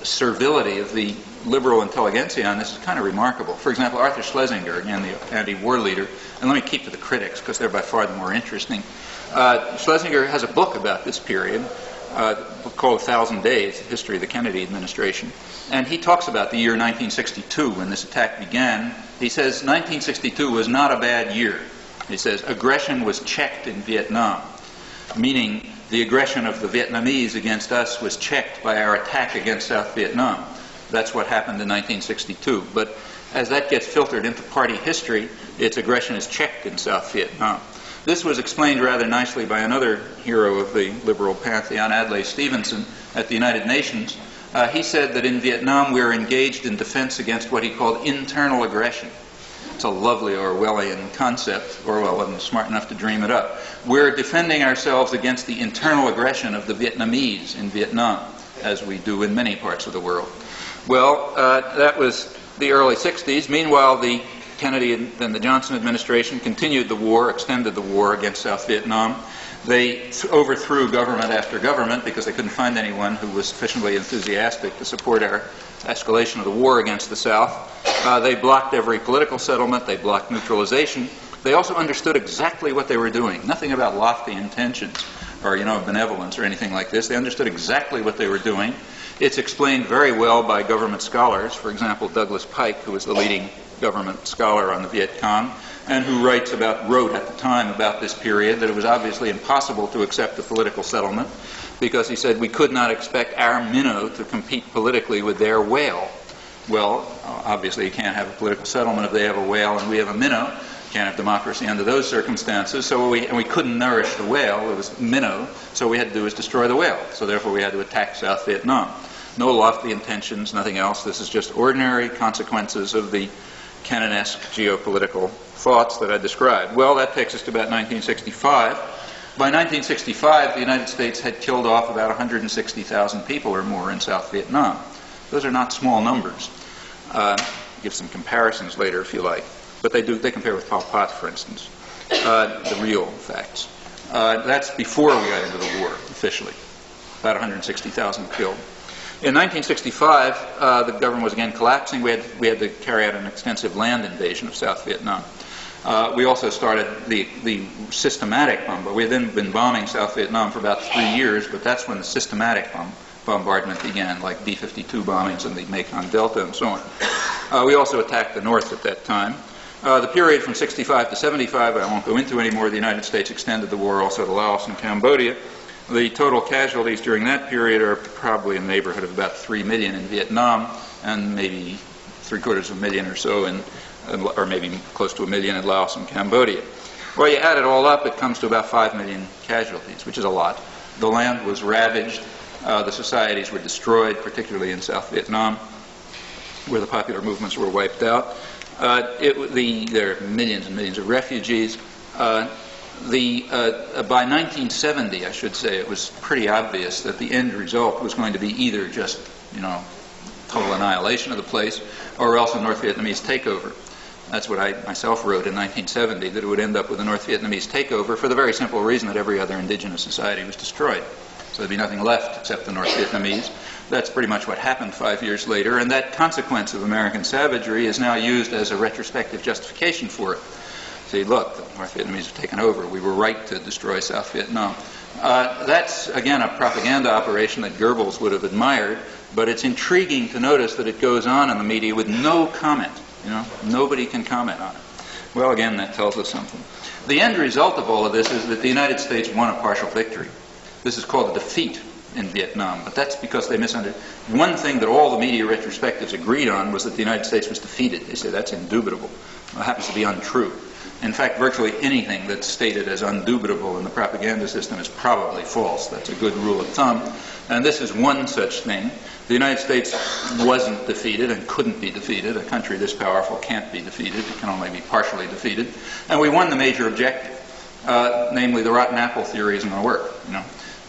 servility of the liberal intelligentsia on this is kind of remarkable. For example, Arthur Schlesinger, again, the anti-war leader, and let me keep to the critics because they're by far the more interesting. Schlesinger has a book about this period called 1,000 Days, History of the Kennedy Administration. And he talks about the year 1962 when this attack began. He says 1962 was not a bad year. He says aggression was checked in Vietnam, meaning the aggression of the Vietnamese against us was checked by our attack against South Vietnam. That's what happened in 1962. But as that gets filtered into party history, its aggression is checked in South Vietnam. This was explained rather nicely by another hero of the liberal pantheon, Adlai Stevenson, at the United Nations. He said that in Vietnam we are engaged in defense against what he called internal aggression. It's a lovely Orwellian concept. Orwell wasn't smart enough to dream it up. We're defending ourselves against the internal aggression of the Vietnamese in Vietnam. as we do in many parts of the world. Well, that was the early 60s. Meanwhile, the Kennedy and the Johnson administration continued the war, extended the war against South Vietnam. They overthrew government after government because they couldn't find anyone who was sufficiently enthusiastic to support our escalation of the war against the South. They blocked every political settlement. They blocked neutralization. They also understood exactly what they were doing. Nothing about lofty intentions or, benevolence or anything like this. They understood exactly what they were doing. It's explained very well by government scholars. For example, Douglas Pike, who was the leading government scholar on the Viet Cong, and who wrote at the time about this period that it was obviously impossible to accept a political settlement because he said we could not expect our minnow to compete politically with their whale. Well, obviously you can't have a political settlement if they have a whale and we have a minnow. Can't have democracy under those circumstances. So we couldn't nourish the whale. It was minnow. So what we had to do was destroy the whale. So therefore we had to attack South Vietnam. No lofty intentions, nothing else. This is just ordinary consequences of the Kennan-esque geopolitical thoughts that I described. Well, that takes us to about 1965. By 1965, the United States had killed off about 160,000 people or more in South Vietnam. Those are not small numbers. Give some comparisons later if you like. But they compare with Pol Pot, for instance, the real facts. That's before we got into the war, officially. About 160,000 killed. In 1965, the government was again collapsing. We had to carry out an extensive land invasion of South Vietnam. We also started the systematic bombardment. We had then been bombing South Vietnam for about 3 years, but that's when the systematic bombardment began, like B-52 bombings in the Mekong Delta and so on. We also attacked the north at that time. The period from 65 to 75, I won't go into anymore. The United States extended the war also to Laos and Cambodia. The total casualties during that period are probably in the neighborhood of about 3 million in Vietnam and maybe 750,000 or so, or maybe close to 1 million in Laos and Cambodia. Well, you add it all up, it comes to about 5 million casualties, which is a lot. The land was ravaged. The societies were destroyed, particularly in South Vietnam, where the popular movements were wiped out. There are millions and millions of refugees. By 1970, I should say, it was pretty obvious that the end result was going to be either just, total annihilation of the place, or else a North Vietnamese takeover. That's what I myself wrote in 1970, that it would end up with a North Vietnamese takeover for the very simple reason that every other indigenous society was destroyed. So there'd be nothing left except the North Vietnamese. That's pretty much what happened 5 years later, and that consequence of American savagery is now used as a retrospective justification for it. See, look, the North Vietnamese have taken over. We were right to destroy South Vietnam. That's, again, a propaganda operation that Goebbels would have admired, but it's intriguing to notice that it goes on in the media with no comment. Nobody can comment on it. Well, again, that tells us something. The end result of all of this is that the United States won a partial victory. This is called a defeat in Vietnam, but that's because they misunderstood. One thing that all the media retrospectives agreed on was that the United States was defeated. They say that's indubitable. Well, it happens to be untrue. In fact, virtually anything that's stated as undubitable in the propaganda system is probably false. That's a good rule of thumb. And this is one such thing. The United States wasn't defeated and couldn't be defeated. A country this powerful can't be defeated. It can only be partially defeated. And we won the major objective, namely the rotten apple theory isn't going to work.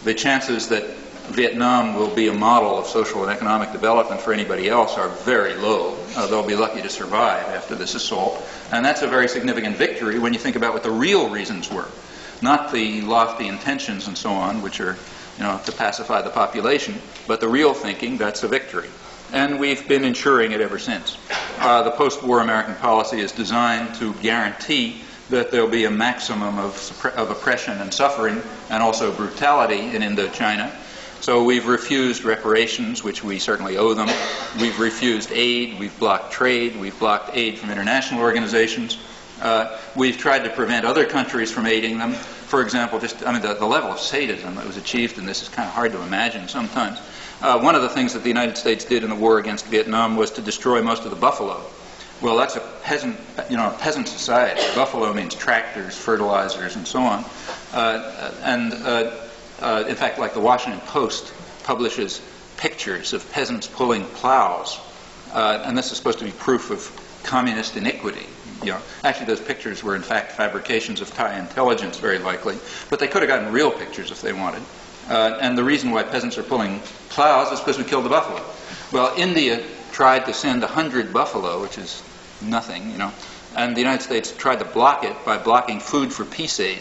The chances that Vietnam will be a model of social and economic development for anybody else are very low. They'll be lucky to survive after this assault. And that's a very significant victory when you think about what the real reasons were. Not the lofty intentions and so on, which are, to pacify the population, but the real thinking, that's a victory. And we've been ensuring it ever since. The post-war American policy is designed to guarantee that there'll be a maximum of oppression and suffering and also brutality in Indochina. So we've refused reparations, which we certainly owe them. We've refused aid. We've blocked trade. We've blocked aid from international organizations. We've tried to prevent other countries from aiding them. For example, the level of sadism that was achieved in this is kind of hard to imagine sometimes. One of the things that the United States did in the war against Vietnam was to destroy most of the buffalo. Well, that's a peasant society. Buffalo means tractors, fertilizers, and so on. In fact, like the Washington Post publishes pictures of peasants pulling plows, and this is supposed to be proof of communist iniquity. Actually, those pictures were in fact fabrications of Thai intelligence, very likely, but they could have gotten real pictures if they wanted. And the reason why peasants are pulling plows is because we killed the buffalo. Well, India tried to send 100 buffalo, which is nothing, you know, and the United States tried to block it by blocking food for peace aid,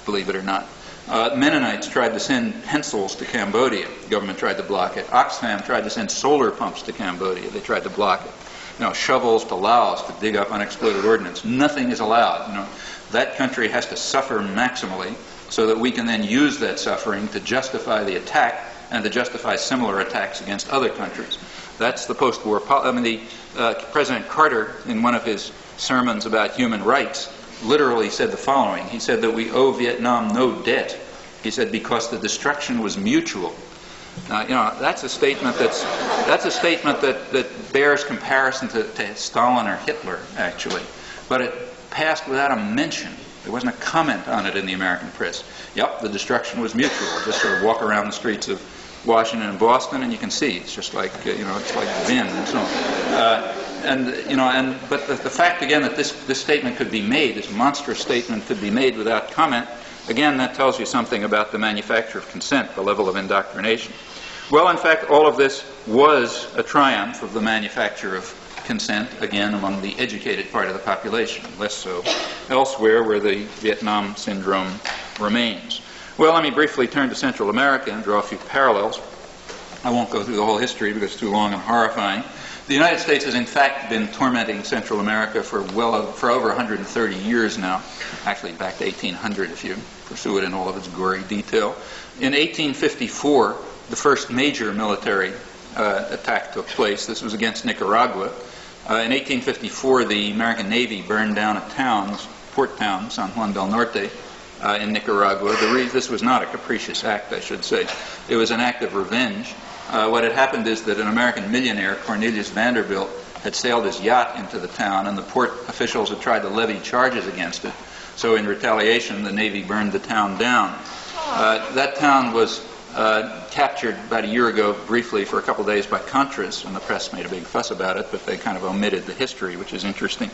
believe it or not. Mennonites tried to send pencils to Cambodia. The government tried to block it. Oxfam tried to send solar pumps to Cambodia. They tried to block it. You know, shovels to Laos to dig up unexploded ordnance. Nothing is allowed. You know, that country has to suffer maximally so that we can then use that suffering to justify the attack and to justify similar attacks against other countries. That's the post-war policy. President Carter, in one of his sermons about human rights, literally said the following. He said that we owe Vietnam no debt. He said because the destruction was mutual. Now, you know, that's a statement that bears comparison to Stalin or Hitler, actually. But it passed without a mention. There wasn't a comment on it in the American press. Yep, the destruction was mutual. Just sort of walk around the streets of Washington and Boston, and you can see it's just like it's like Vin and so on. But the fact again that this statement could be made, this monstrous statement could be made without comment, again that tells you something about the manufacture of consent, the level of indoctrination. Well, in fact, all of this was a triumph of the manufacture of consent, again among the educated part of the population, less so elsewhere where the Vietnam syndrome remains. Well, let me briefly turn to Central America and draw a few parallels. I won't go through the whole history because it's too long and horrifying. The United States has in fact been tormenting Central America for over 130 years now, actually back to 1800 if you pursue it in all of its gory detail. In 1854, the first major military attack took place. This was against Nicaragua. In 1854, the American Navy burned down a town, port town, San Juan del Norte, in Nicaragua. This was not a capricious act, I should say. It was an act of revenge. What had happened is that an American millionaire, Cornelius Vanderbilt, had sailed his yacht into the town, and the port officials had tried to levy charges against it. So in retaliation, the Navy burned the town down. That town was captured about a year ago briefly for a couple of days by Contras, and the press made a big fuss about it, but they kind of omitted the history, which is interesting.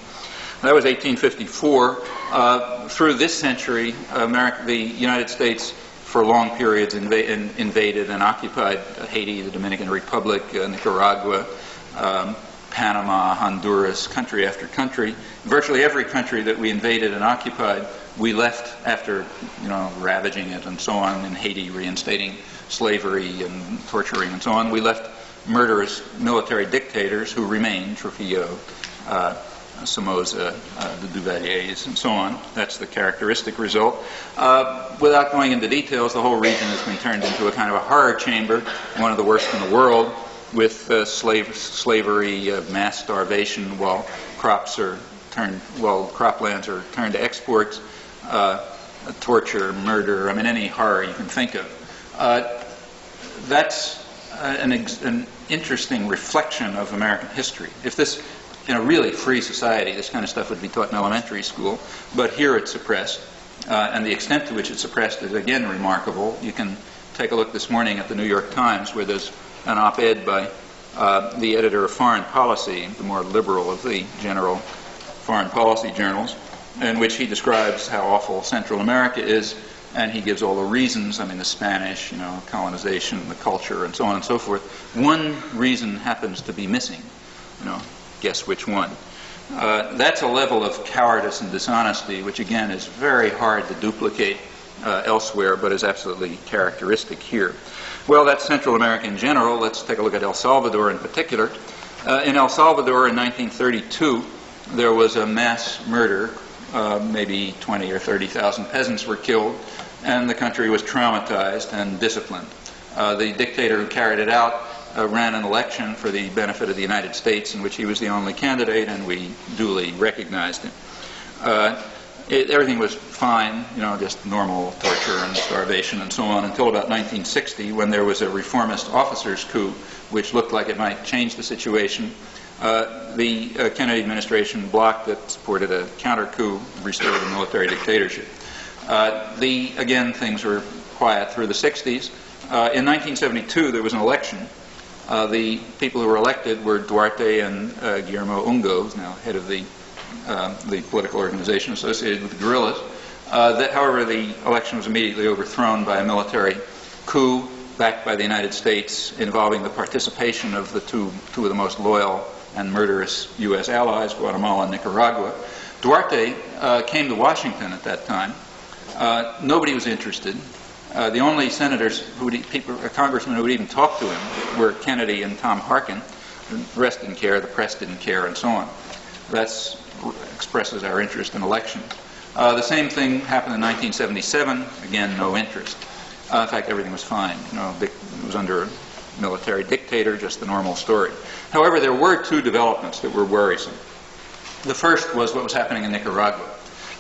That was 1854. Through this century, the United States, for long periods, invaded and occupied Haiti, the Dominican Republic, Nicaragua, Panama, Honduras, country after country. Virtually every country that we invaded and occupied, we left after, ravaging it and so on. In Haiti, reinstating slavery and torturing and so on. We left murderous military dictators who remained, Trujillo, Somoza, the Duvaliers, and so on. That's the characteristic result. Without going into details, the whole region has been turned into a kind of a horror chamber, one of the worst in the world, with slavery, mass starvation, while croplands are turned to exports, torture, murder, any horror you can think of. That's an interesting reflection of American history. If this, in a really free society, this kind of stuff would be taught in elementary school, but here it's suppressed, and the extent to which it's suppressed is again remarkable. You can take a look this morning at the New York Times, where there's an op-ed by the editor of Foreign Policy, the more liberal of the general foreign policy journals, in which he describes how awful Central America is, and he gives all the reasons, the Spanish, colonization, the culture, and so on and so forth. One reason happens to be missing. Guess which one? That's a level of cowardice and dishonesty which, again, is very hard to duplicate elsewhere, but is absolutely characteristic here. Well, that's Central America in general. Let's take a look at El Salvador in particular. In El Salvador in 1932, there was a mass murder. Maybe 20 or 30,000 peasants were killed, and the country was traumatized and disciplined. The dictator who carried it out ran an election for the benefit of the United States, in which he was the only candidate, and we duly recognized him. Everything was fine, just normal torture and starvation and so on, until about 1960, when there was a reformist officers' coup, which looked like it might change the situation. The Kennedy administration bloc that supported a counter-coup restored a military dictatorship. Again, things were quiet through the 60s. In 1972, there was an election. The people who were elected were Duarte and Guillermo Ungo, who's now head of the political organization associated with the guerrillas. However, the election was immediately overthrown by a military coup backed by the United States involving the participation of the two of the most loyal and murderous U.S. allies, Guatemala and Nicaragua. Duarte came to Washington at that time. Nobody was interested. The only senators, congressmen who would even talk to him were Kennedy and Tom Harkin. The rest didn't care, the press didn't care, and so on. That expresses our interest in elections. The same thing happened in 1977. Again, no interest. In fact, everything was fine. It was under a military dictator, just the normal story. However, there were two developments that were worrisome. The first was what was happening in Nicaragua.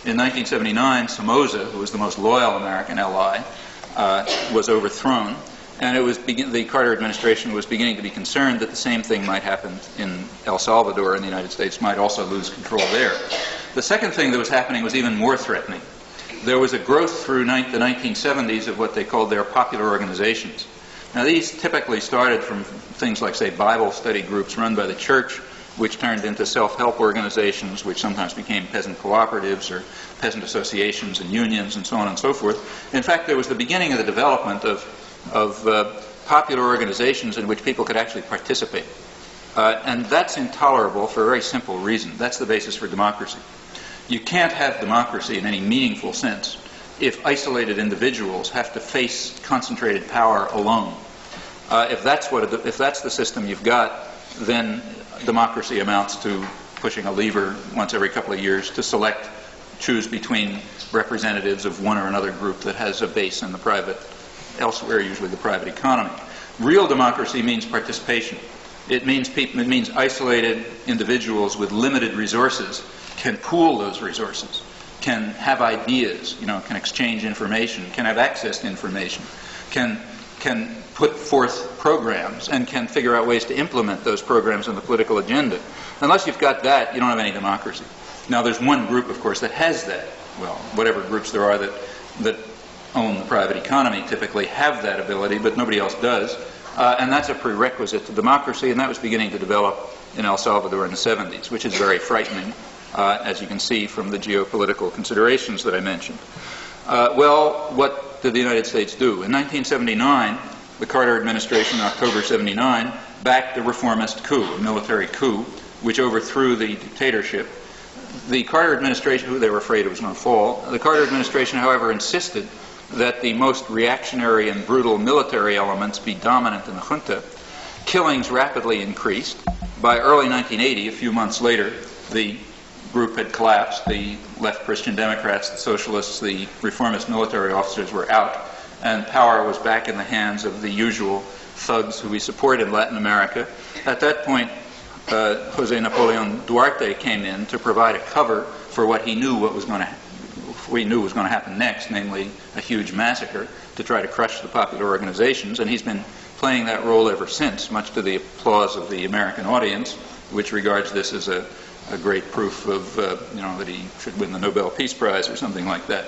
In 1979, Somoza, who was the most loyal American ally, was overthrown, and the Carter administration was beginning to be concerned that the same thing might happen in El Salvador, and the United States might also lose control there. The second thing that was happening was even more threatening. There was a growth through the 1970s of what they called their popular organizations. Now, these typically started from things like, say, Bible study groups run by the church, which turned into self-help organizations, which sometimes became peasant cooperatives or peasant associations and unions and so on and so forth. In fact, there was the beginning of the development of popular organizations in which people could actually participate. And that's intolerable for a very simple reason. That's the basis for democracy. You can't have democracy in any meaningful sense if isolated individuals have to face concentrated power alone. If that's the system you've got, then democracy amounts to pushing a lever once every couple of years to choose between representatives of one or another group that has a base in the private, elsewhere usually the private economy. Real democracy means participation. It means isolated individuals with limited resources can pool those resources, can have ideas, can exchange information, can have access to information, can put forth programs, and can figure out ways to implement those programs in the political agenda. Unless you've got that, you don't have any democracy. Now, there's one group, of course, that has that. Well, whatever groups there are that own the private economy typically have that ability, but nobody else does. And that's a prerequisite to democracy, and that was beginning to develop in El Salvador in the 70s, which is very frightening, as you can see from the geopolitical considerations that I mentioned. Well, what did the United States do? In 1979, the Carter administration, in October 79, backed a reformist coup, a military coup, which overthrew the dictatorship. The Carter administration, who they were afraid it was going to fall, the Carter administration, however, insisted that the most reactionary and brutal military elements be dominant in the junta. Killings rapidly increased. By early 1980, a few months later, the group had collapsed. The left Christian Democrats, the socialists, the reformist military officers were out, and power was back in the hands of the usual thugs who we support in Latin America. At that point, Jose Napoleon Duarte came in to provide a cover for what he knew was going to happen next, namely a huge massacre to try to crush the popular organizations, and he's been playing that role ever since, much to the applause of the American audience, which regards this as a great proof of that he should win the Nobel Peace Prize or something like that.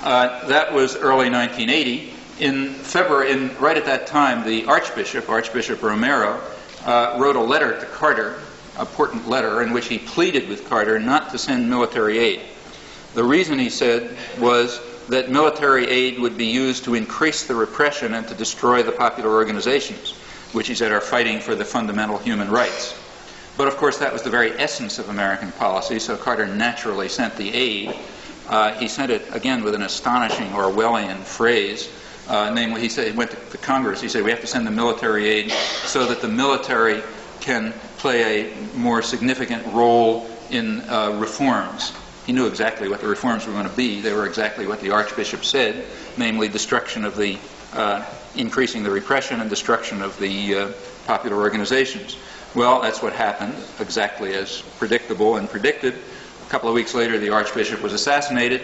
That was early 1980. In February, right at that time, the Archbishop Romero, wrote a letter to Carter, an important letter, in which he pleaded with Carter not to send military aid. The reason, he said, was that military aid would be used to increase the repression and to destroy the popular organizations, which he said are fighting for the fundamental human rights. But of course that was the very essence of American policy, so Carter naturally sent the aid. He sent it, again, with an astonishing Orwellian phrase. Namely, he said, he went to Congress, he said, we have to send the military aid so that the military can play a more significant role in reforms. He knew exactly what the reforms were going to be. They were exactly what the Archbishop said, namely destruction of the, increasing the repression and destruction of the popular organizations. Well, that's what happened, exactly as predictable and predicted. A couple of weeks later, the Archbishop was assassinated.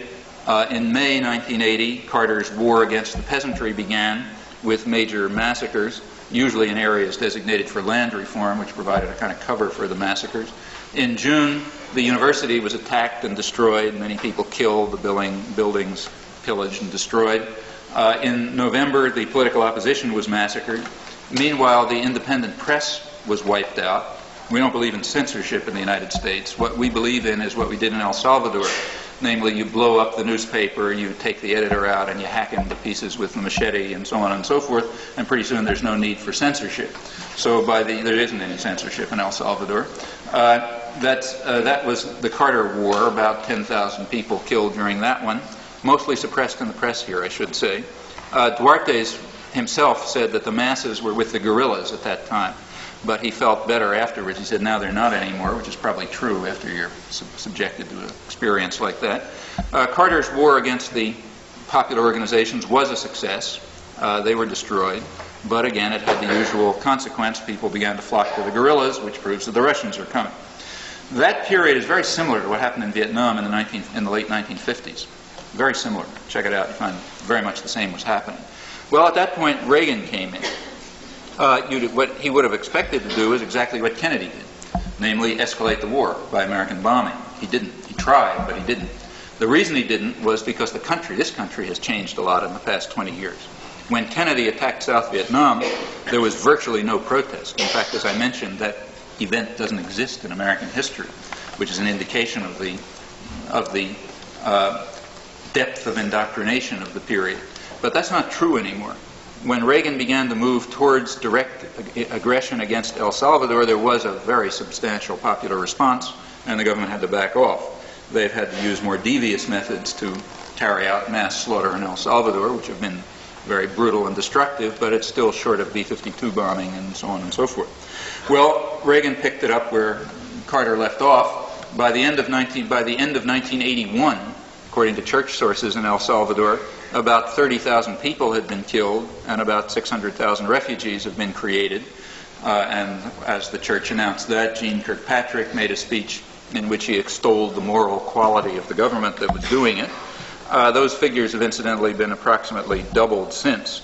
In May 1980, Carter's war against the peasantry began with major massacres, usually in areas designated for land reform, which provided a kind of cover for the massacres. In June, the university was attacked and destroyed. Many people killed, the buildings pillaged and destroyed. In November, the political opposition was massacred. Meanwhile, the independent press was wiped out. We don't believe in censorship in the United States. What we believe in is what we did in El Salvador. Namely, you blow up the newspaper, you take the editor out, and you hack him to pieces with the machete, and so on and so forth, and pretty soon there's no need for censorship. So there isn't any censorship in El Salvador. That was the Carter War, about 10,000 people killed during that one, mostly suppressed in the press here, I should say. Duarte himself said that the masses were with the guerrillas at that time, but he felt better afterwards. He said, now they're not anymore, which is probably true after you're subjected to an experience like that. Carter's war against the popular organizations was a success. They were destroyed. But again, it had the usual consequence. People began to flock to the guerrillas, which proves that the Russians are coming. That period is very similar to what happened in Vietnam in the late 1950s. Very similar. Check it out. You find very much the same was happening. Well, at that point, Reagan came in. What he would have expected to do is exactly what Kennedy did, namely escalate the war by American bombing. He didn't. He tried, but he didn't. The reason he didn't was because this country has changed a lot in the past 20 years. When Kennedy attacked South Vietnam, there was virtually no protest. In fact, as I mentioned, that event doesn't exist in American history, which is an indication of the depth of indoctrination of the period. But that's not true anymore. When Reagan began to move towards direct aggression against El Salvador, there was a very substantial popular response, and the government had to back off. They've had to use more devious methods to carry out mass slaughter in El Salvador, which have been very brutal and destructive, but it's still short of B-52 bombing and so on and so forth. Well, Reagan picked it up where Carter left off. By the end of 1981, according to church sources in El Salvador, about 30,000 people had been killed and about 600,000 refugees have been created. And as the church announced that, Gene Kirkpatrick made a speech in which he extolled the moral quality of the government that was doing it. Those figures have incidentally been approximately doubled since.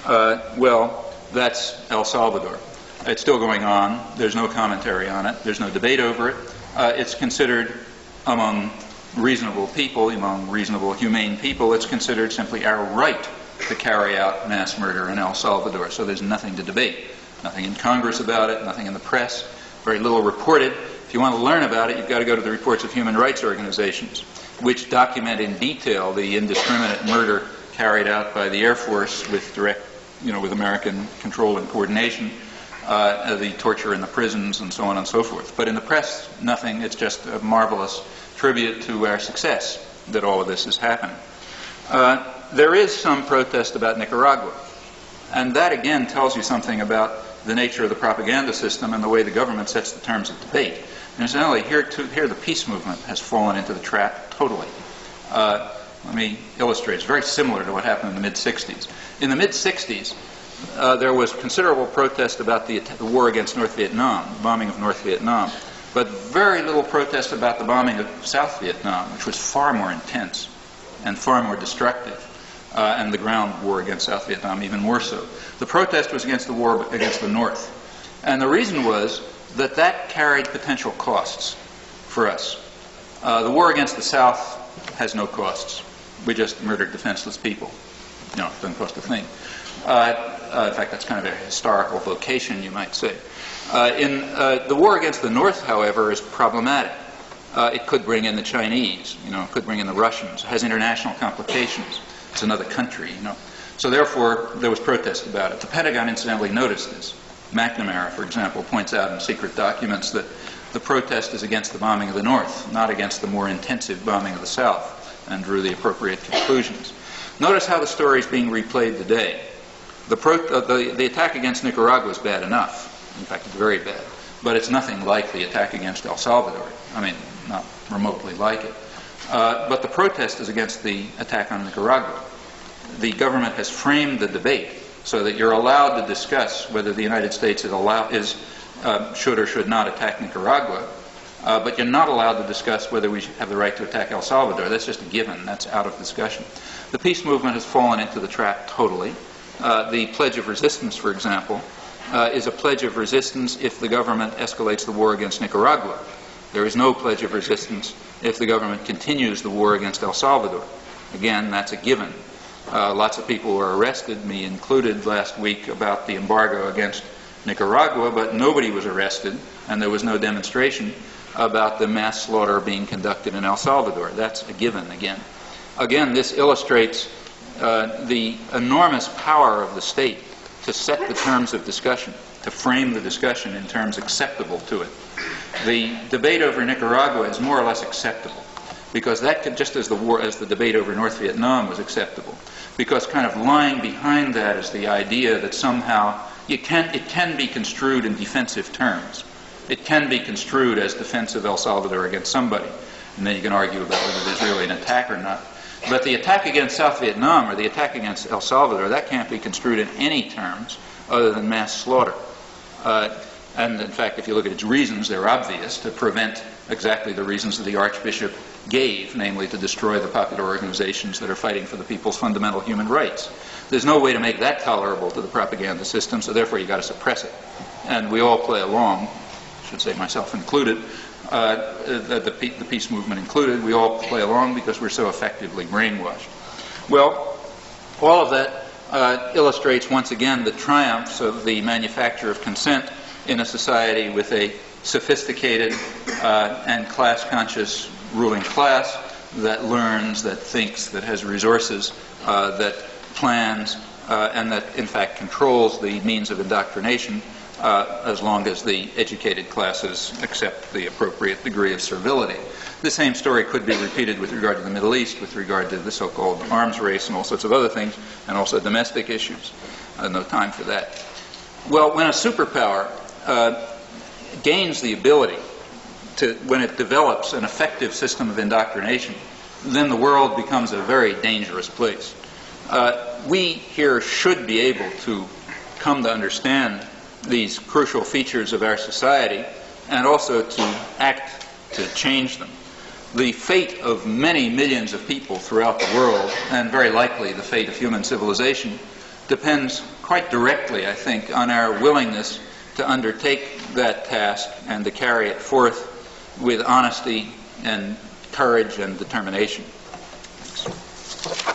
Well, that's El Salvador. It's still going on. There's no commentary on it. There's no debate over it. It's considered among reasonable people, among reasonable, humane people, it's considered simply our right to carry out mass murder in El Salvador. So there's nothing to debate. Nothing in Congress about it, nothing in the press, very little reported. If you want to learn about it, you've got to go to the reports of human rights organizations, which document in detail the indiscriminate murder carried out by the Air Force with direct, with American control and coordination, the torture in the prisons and so on and so forth. But in the press, nothing. It's just a marvelous tribute to our success that all of this has happened. There is some protest about Nicaragua, and that again tells you something about the nature of the propaganda system and the way the government sets the terms of debate. And incidentally, here the peace movement has fallen into the trap totally. Let me illustrate. It's very similar to what happened in the mid-'60s. In the mid-'60s, there was considerable protest about the war against North Vietnam, the bombing of North Vietnam, but very little protest about the bombing of South Vietnam, which was far more intense and far more destructive, and the ground war against South Vietnam even more so. The protest was against the war against the North. And the reason was that carried potential costs for us. The war against the South has no costs. We just murdered defenseless people. It doesn't cost a thing. In fact, that's kind of a historical vocation, you might say. The war against the North, however, is problematic. It could bring in the Chinese, it could bring in the Russians. It has international complications. It's another country, So therefore, there was protest about it. The Pentagon incidentally noticed this. McNamara, for example, points out in secret documents that the protest is against the bombing of the North, not against the more intensive bombing of the South, and drew the appropriate conclusions. Notice how the story is being replayed today. The attack against Nicaragua is bad enough. In fact, it's very bad. But it's nothing like the attack against El Salvador. I mean, not remotely like it. But the protest is against the attack on Nicaragua. The government has framed the debate so that you're allowed to discuss whether the United States should or should not attack Nicaragua, but you're not allowed to discuss whether we have the right to attack El Salvador. That's just a given. That's out of discussion. The peace movement has fallen into the trap totally. The Pledge of Resistance, for example, is a pledge of resistance if the government escalates the war against Nicaragua. There is no pledge of resistance if the government continues the war against El Salvador. Again, that's a given. Lots of people were arrested, me included, last week about the embargo against Nicaragua, but nobody was arrested and there was no demonstration about the mass slaughter being conducted in El Salvador. That's a given again. Again, this illustrates the enormous power of the state to set the terms of discussion, to frame the discussion in terms acceptable to it. The debate over Nicaragua is more or less acceptable, because that could, just as the debate over North Vietnam was acceptable, because kind of lying behind that is the idea that somehow it can be construed in defensive terms. It can be construed as defense of El Salvador against somebody, and then you can argue about whether there's really an attack or not. But the attack against South Vietnam or the attack against El Salvador, that can't be construed in any terms other than mass slaughter. And in fact, if you look at its reasons, they're obvious, to prevent exactly the reasons that the Archbishop gave, namely to destroy the popular organizations that are fighting for the people's fundamental human rights. There's no way to make that tolerable to the propaganda system, so therefore you've got to suppress it. And we all play along, I should say myself included, the peace movement included, we all play along because we're so effectively brainwashed. Well, all of that illustrates once again the triumphs of the manufacture of consent in a society with a sophisticated and class-conscious ruling class that learns, that thinks, that has resources, that plans, and that in fact controls the means of indoctrination, as long as the educated classes accept the appropriate degree of servility. The same story could be repeated with regard to the Middle East, with regard to the so-called arms race and all sorts of other things, and also domestic issues. No time for that. Well, when a superpower gains the ability to, when it develops an effective system of indoctrination, then the world becomes a very dangerous place. We here should be able to come to understand these crucial features of our society and also to act to change them. The fate of many millions of people throughout the world, and very likely the fate of human civilization, depends quite directly, I think, on our willingness to undertake that task and to carry it forth with honesty and courage and determination. Thanks.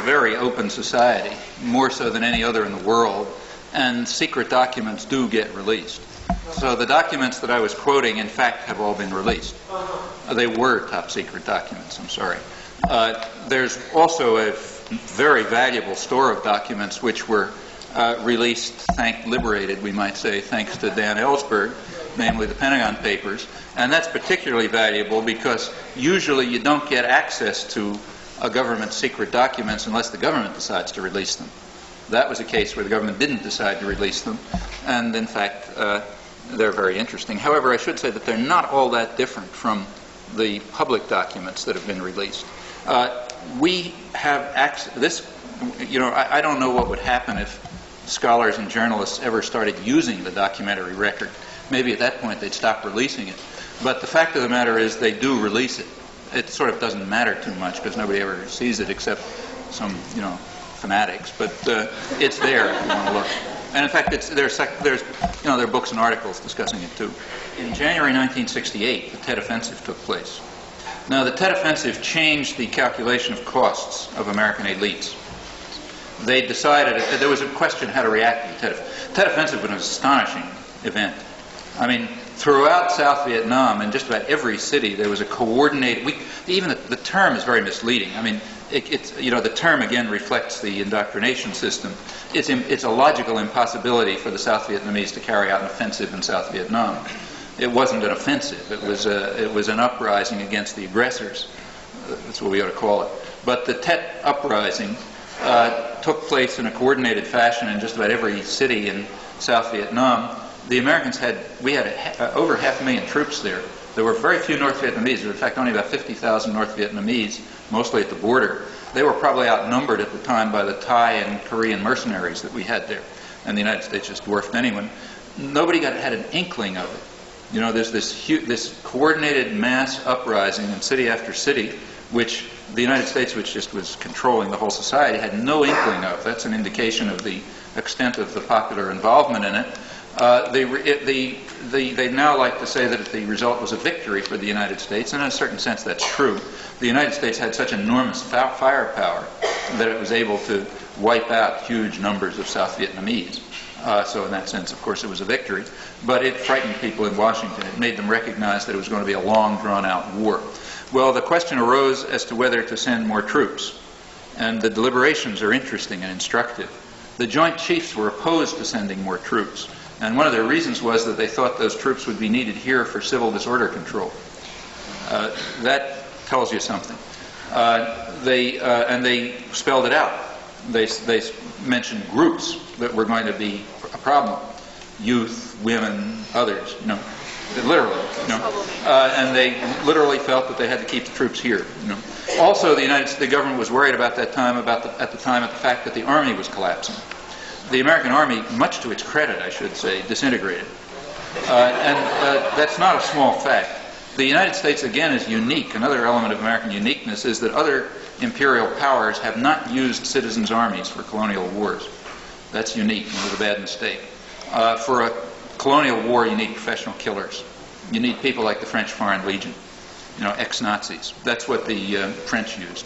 Very open society, more so than any other in the world, and secret documents do get released. So the documents that I was quoting, in fact, have all been released. They were top secret documents, I'm sorry. There's also a very valuable store of documents which were released, liberated, we might say, thanks to Dan Ellsberg, namely the Pentagon Papers. And that's particularly valuable because usually you don't get access to a government's secret documents unless the government decides to release them. That was a case where the government didn't decide to release them, and in fact they're very interesting. However, I should say that they're not all that different from the public documents that have been released. We have access, this, I don't know what would happen if scholars and journalists ever started using the documentary record. Maybe at that point they'd stop releasing it. But the fact of the matter is they do release it. It sort of doesn't matter too much because nobody ever sees it except some, fanatics. But it's there if you want to look. And in fact, there are books and articles discussing it too. In January 1968, the Tet Offensive took place. Now, the Tet Offensive changed the calculation of costs of American elites. They decided, there was a question how to react to the Tet Offensive. Tet Offensive was an astonishing event. I mean, throughout South Vietnam, in just about every city, there was a coordinated. Even the term is very misleading. I mean, the term again reflects the indoctrination system. It's a logical impossibility for the South Vietnamese to carry out an offensive in South Vietnam. It wasn't an offensive. It was an uprising against the aggressors. That's what we ought to call it. But the Tet Uprising took place in a coordinated fashion in just about every city in South Vietnam. The Americans had over 500,000 troops there. There were very few North Vietnamese. There were, in fact, only about 50,000 North Vietnamese, mostly at the border. They were probably outnumbered at the time by the Thai and Korean mercenaries that we had there. And the United States just dwarfed anyone. Nobody had an inkling of it. You know, there's this coordinated mass uprising in city after city, which the United States, which just was controlling the whole society, had no inkling of. That's an indication of the extent of the popular involvement in it. They now like to say that the result was a victory for the United States, and in a certain sense that's true. The United States had such enormous firepower that it was able to wipe out huge numbers of South Vietnamese. So in that sense, of course, it was a victory. But it frightened people in Washington. It made them recognize that it was going to be a long, drawn-out war. Well, the question arose as to whether to send more troops. And the deliberations are interesting and instructive. The Joint Chiefs were opposed to sending more troops. And one of their reasons was that they thought those troops would be needed here for civil disorder control. That tells you something. And they spelled it out. They mentioned groups that were going to be a problem: youth, women, others. You know, literally. You know, and they literally felt that they had to keep the troops here. You know. Also, the government was worried about that time at the fact that the army was collapsing. The American army, much to its credit, I should say, disintegrated. And that's not a small fact. The United States, again, is unique. Another element of American uniqueness is that other imperial powers have not used citizens' armies for colonial wars. That's unique, and it was a bad mistake. For a colonial war, you need professional killers. You need people like the French Foreign Legion, you know, ex-Nazis. That's what the French used.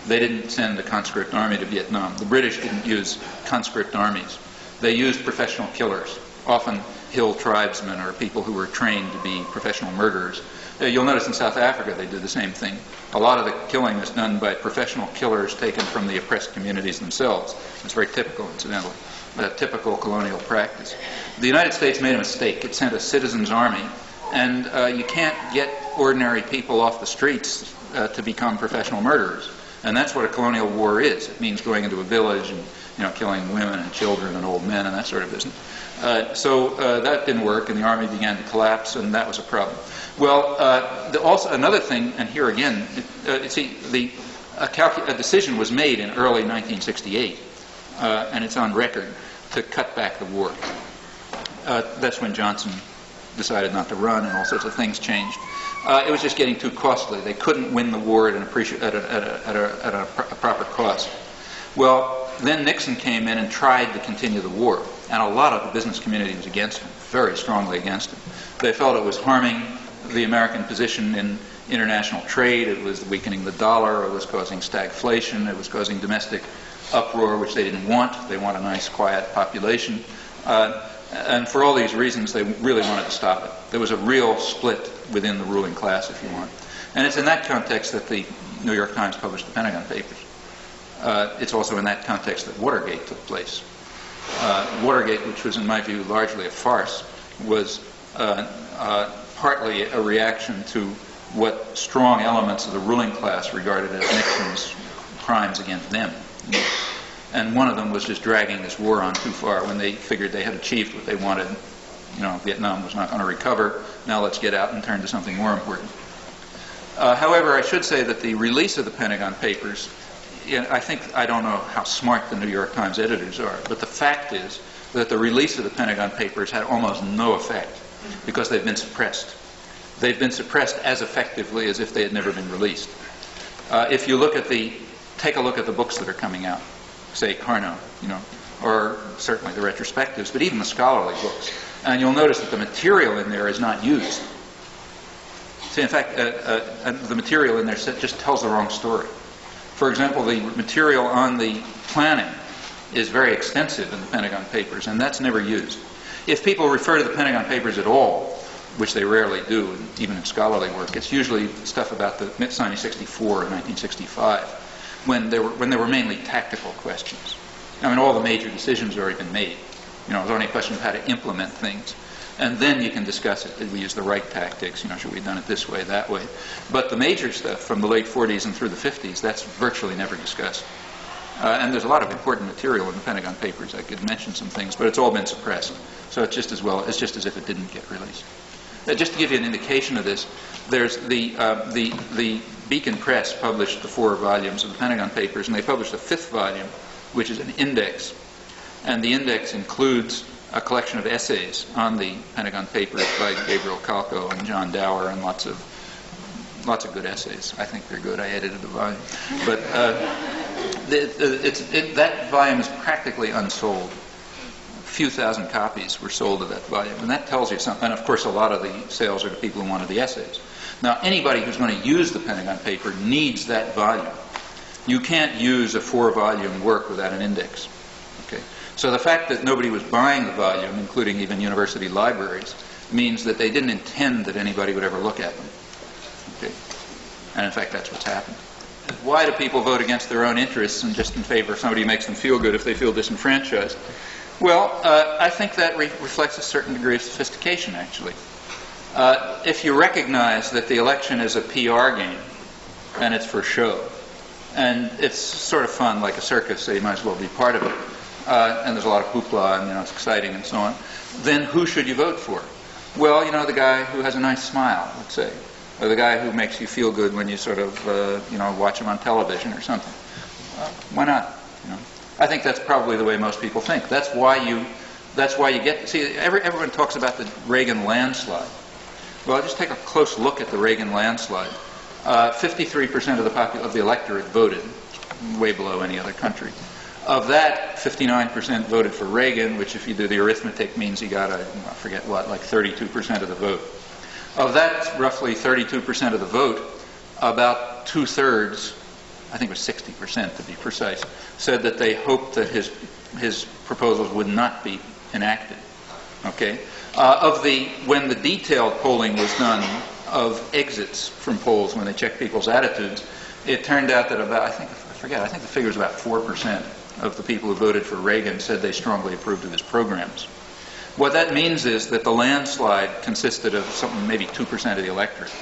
They didn't send a conscript army to Vietnam. The British didn't use conscript armies. They used professional killers, often hill tribesmen or people who were trained to be professional murderers. You'll notice in South Africa they did the same thing. A lot of the killing is done by professional killers taken from the oppressed communities themselves. It's very typical, incidentally, a typical colonial practice. The United States made a mistake. It sent a citizens' army, and you can't get ordinary people off the streets to become professional murderers. And that's what a colonial war is. It means going into a village and, you know, killing women and children and old men and that sort of business. So that didn't work, and the army began to collapse, and that was a problem. Well, also another thing, and here again, a decision was made in early 1968, and it's on record, to cut back the war. That's when Johnson decided not to run, and all sorts of things changed. It was just getting too costly. They couldn't win the war at a proper cost. Well, then Nixon came in and tried to continue the war, and a lot of the business community was against him, very strongly against him. They felt it was harming the American position in international trade. It was weakening the dollar. It was causing stagflation. It was causing domestic uproar, which they didn't want. They want a nice, quiet population. And for all these reasons, they really wanted to stop it. There was a real split within the ruling class, if you want. And it's in that context that the New York Times published the Pentagon Papers. It's also in that context that Watergate took place. Watergate, which was, in my view, largely a farce, was partly a reaction to what strong elements of the ruling class regarded as Nixon's crimes against them. And one of them was just dragging this war on too far when they figured they had achieved what they wanted. You know, Vietnam was not going to recover. Now let's get out and turn to something more important. However, I should say that the release of the Pentagon Papers, I don't know how smart the New York Times editors are, but the fact is that the release of the Pentagon Papers had almost no effect because they've been suppressed. They've been suppressed as effectively as if they had never been released. If you take a look at the books that are coming out, say Carnot, you know, or certainly the retrospectives, but even the scholarly books, and you'll notice that the material in there is not used. See, in fact, the material in there just tells the wrong story. For example, the material on the planning is very extensive in the Pentagon Papers, and that's never used. If people refer to the Pentagon Papers at all, which they rarely do, even in scholarly work, it's usually stuff about the 1964 or 1965, when they were mainly tactical questions. I mean, all the major decisions had already been made. You know, it was only a question of how to implement things. And then you can discuss it. Did we use the right tactics? You know, should we have done it this way, that way? But the major stuff from the late 40s and through the 50s, that's virtually never discussed. And there's a lot of important material in the Pentagon Papers. I could mention some things, but it's all been suppressed. So it's just as if it didn't get released. Just to give you an indication of this, there's the Beacon Press published the 4 volumes of the Pentagon Papers, and they published a 5th volume, which is an index. And the index includes a collection of essays on the Pentagon Papers by Gabriel Calco and John Dower, and lots of good essays. I think they're good. I edited the volume. But that volume is practically unsold. A few thousand copies were sold of that volume, and that tells you something. And of course, a lot of the sales are to people who wanted the essays. Now, anybody who's going to use the Pentagon paper needs that volume. You can't use a 4-volume work without an index. Okay? So the fact that nobody was buying the volume, including even university libraries, means that they didn't intend that anybody would ever look at them. Okay? And in fact, that's what's happened. Why do people vote against their own interests and just in favor of somebody who makes them feel good if they feel disenfranchised? Well, I think that reflects a certain degree of sophistication, actually. If you recognize that the election is a PR game and it's for show, and it's sort of fun, like a circus, so you might as well be part of it, and there's a lot of hoopla, and it's exciting and so on, then who should you vote for? Well, the guy who has a nice smile, let's say, or the guy who makes you feel good when you sort of, watch him on television or something. Why not? I think that's probably the way most people think. That's why you get. See, everyone talks about the Reagan landslide. Well, just take a close look at the Reagan landslide. 53% of the electorate voted, way below any other country. Of that, 59% voted for Reagan, which, if you do the arithmetic, means he got I forget what, like 32% of the vote. Of that, roughly 32% of the vote, about 2/3, I think it was 60% to be precise, said that they hoped that his proposals would not be enacted. Okay? When the detailed polling was done of exits from polls, when they checked people's attitudes, it turned out that I think the figure was about 4% of the people who voted for Reagan said they strongly approved of his programs. What that means is that the landslide consisted of something, maybe 2% of the electorate.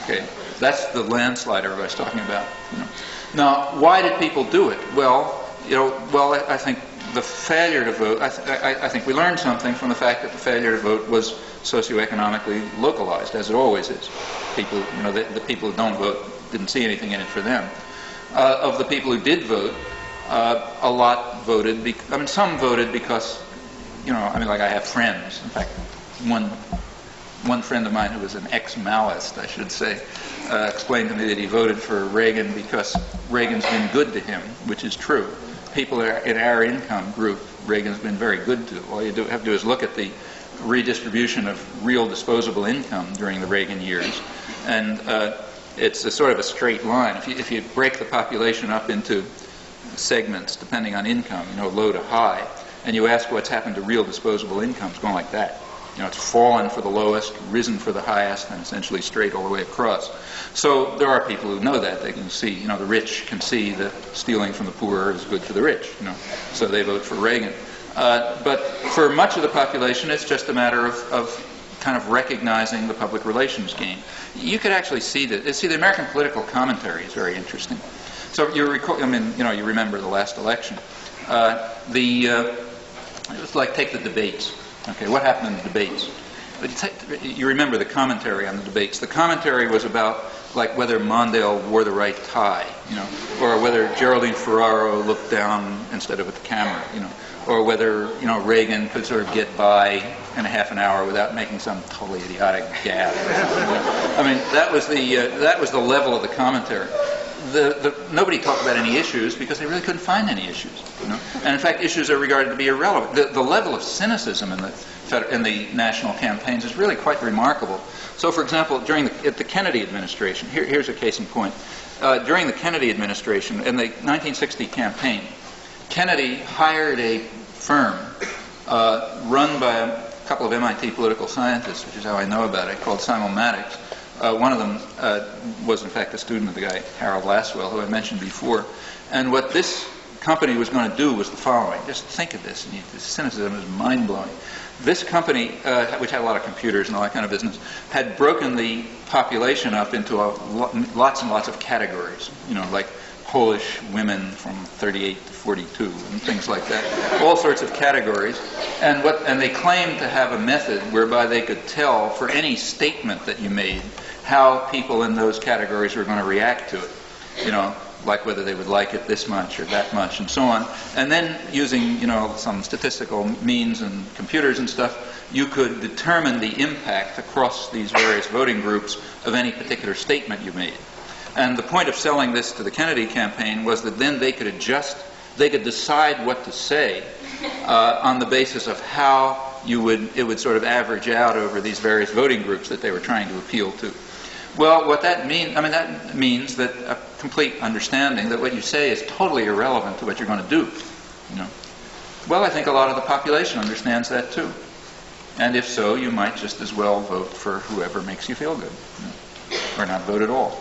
Okay, that's the landslide everybody's talking about. Now, why did people do it? Well, I think the failure to vote. I think we learned something from the fact that the failure to vote was socioeconomically localized, as it always is. People, the people who don't vote didn't see anything in it for them. Of the people who did vote, a lot voted. Some voted because, like I have friends. In fact, one friend of mine who was an ex-Maoist, I should say, explained to me that he voted for Reagan because Reagan's been good to him, which is true. People in our income group, Reagan's been very good to. All you have to do is look at the redistribution of real disposable income during the Reagan years, and it's a sort of a straight line. If you break the population up into segments depending on income, low to high, and you ask what's happened to real disposable income, it's going like that. It's fallen for the lowest, risen for the highest, and essentially straight all the way across. So there are people who know that. They can see, the rich can see that stealing from the poor is good for the rich, so they vote for Reagan. But for much of the population, it's just a matter of kind of recognizing the public relations game. You could actually see that. See, the American political commentary is very interesting. So you remember the last election. It was like, take the debates. Okay, what happened in the debates? You remember the commentary on the debates. The commentary was about like whether Mondale wore the right tie, or whether Geraldine Ferraro looked down instead of at the camera, or whether Reagan could sort of get by in a half an hour without making some totally idiotic gaffe. That was the level of the commentary. Nobody talked about any issues because they really couldn't find any issues. And in fact, issues are regarded to be irrelevant. The level of cynicism in the national campaigns is really quite remarkable. So, for example, at the Kennedy administration, here's a case in point. During the Kennedy administration, in the 1960 campaign, Kennedy hired a firm run by a couple of MIT political scientists, which is how I know about it, called Simulmatics. One of them was, in fact, a student of the guy, Harold Laswell, who I mentioned before. And what this company was going to do was the following. Just think of this. The cynicism is mind-blowing. This company, which had a lot of computers and all that kind of business, had broken the population up into lots and lots of categories, like Polish women from 38 to 42 and things like that. All sorts of categories. And they claimed to have a method whereby they could tell for any statement that you made how people in those categories were going to react to it. like whether they would like it this much or that much and so on. And then using, some statistical means and computers and stuff, you could determine the impact across these various voting groups of any particular statement you made. And the point of selling this to the Kennedy campaign was that then they could adjust, they could decide what to say on the basis of how it would sort of average out over these various voting groups that they were trying to appeal to. Well, what that means, that means that a complete understanding that what you say is totally irrelevant to what you're going to do. Well, I think a lot of the population understands that too. And if so, you might just as well vote for whoever makes you feel good, or not vote at all.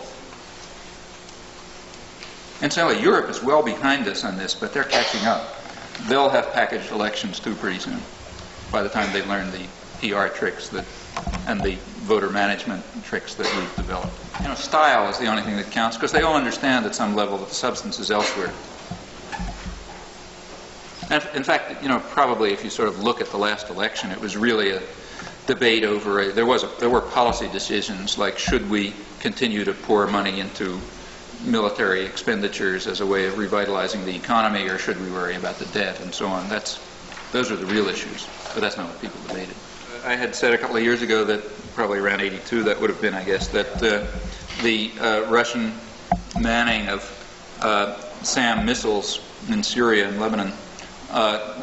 Incidentally, Europe is well behind us on this, but they're catching up. They'll have packaged elections too pretty soon, by the time they learn the PR tricks and the voter management tricks that we've developed. Style is the only thing that counts, because they all understand at some level that the substance is elsewhere. And in fact, probably if you sort of look at the last election, it was really a debate over there were policy decisions like, should we continue to pour money into military expenditures as a way of revitalizing the economy, or should we worry about the debt and so on. Those are the real issues, but that's not what people debated. I had said a couple of years ago that, probably around 82, that would have been, I guess, that the Russian manning of SAM missiles in Syria and Lebanon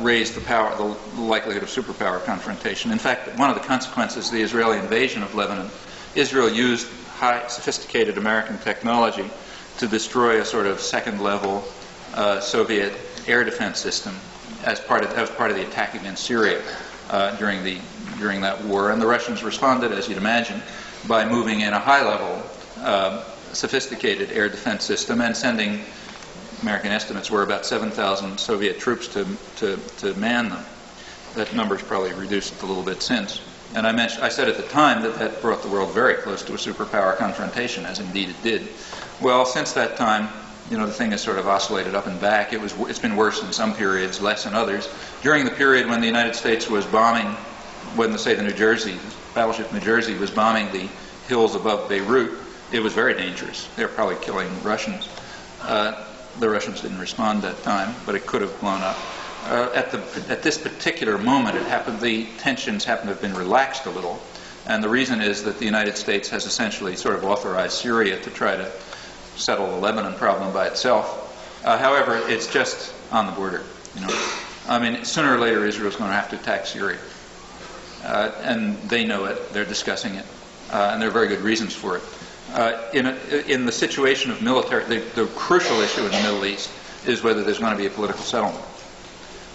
raised the likelihood of superpower confrontation. In fact, one of the consequences of the Israeli invasion of Lebanon, Israel used high, sophisticated American technology to destroy a sort of second-level Soviet air defense system as part of the attack against Syria during that war. And the Russians responded, as you'd imagine, by moving in a high-level, sophisticated air defense system and sending, American estimates were about 7,000 Soviet troops to man them. That number's probably reduced a little bit since. And I said at the time that brought the world very close to a superpower confrontation, as indeed it did. Well, since that time, the thing has sort of oscillated up and back. It's been worse in some periods, less in others. During the period when the United States was bombing, when the battleship New Jersey was bombing the hills above Beirut, it was very dangerous. They were probably killing Russians. The Russians didn't respond that time, but it could have blown up. At this particular moment, the tensions happen to have been relaxed a little, and the reason is that the United States has essentially sort of authorized Syria to try to settle the Lebanon problem by itself. However, it's just on the border. Sooner or later, Israel's going to have to attack Syria, and they know it. They're discussing it, and there are very good reasons for it. In the situation of military, the crucial issue in the Middle East is whether there's going to be a political settlement.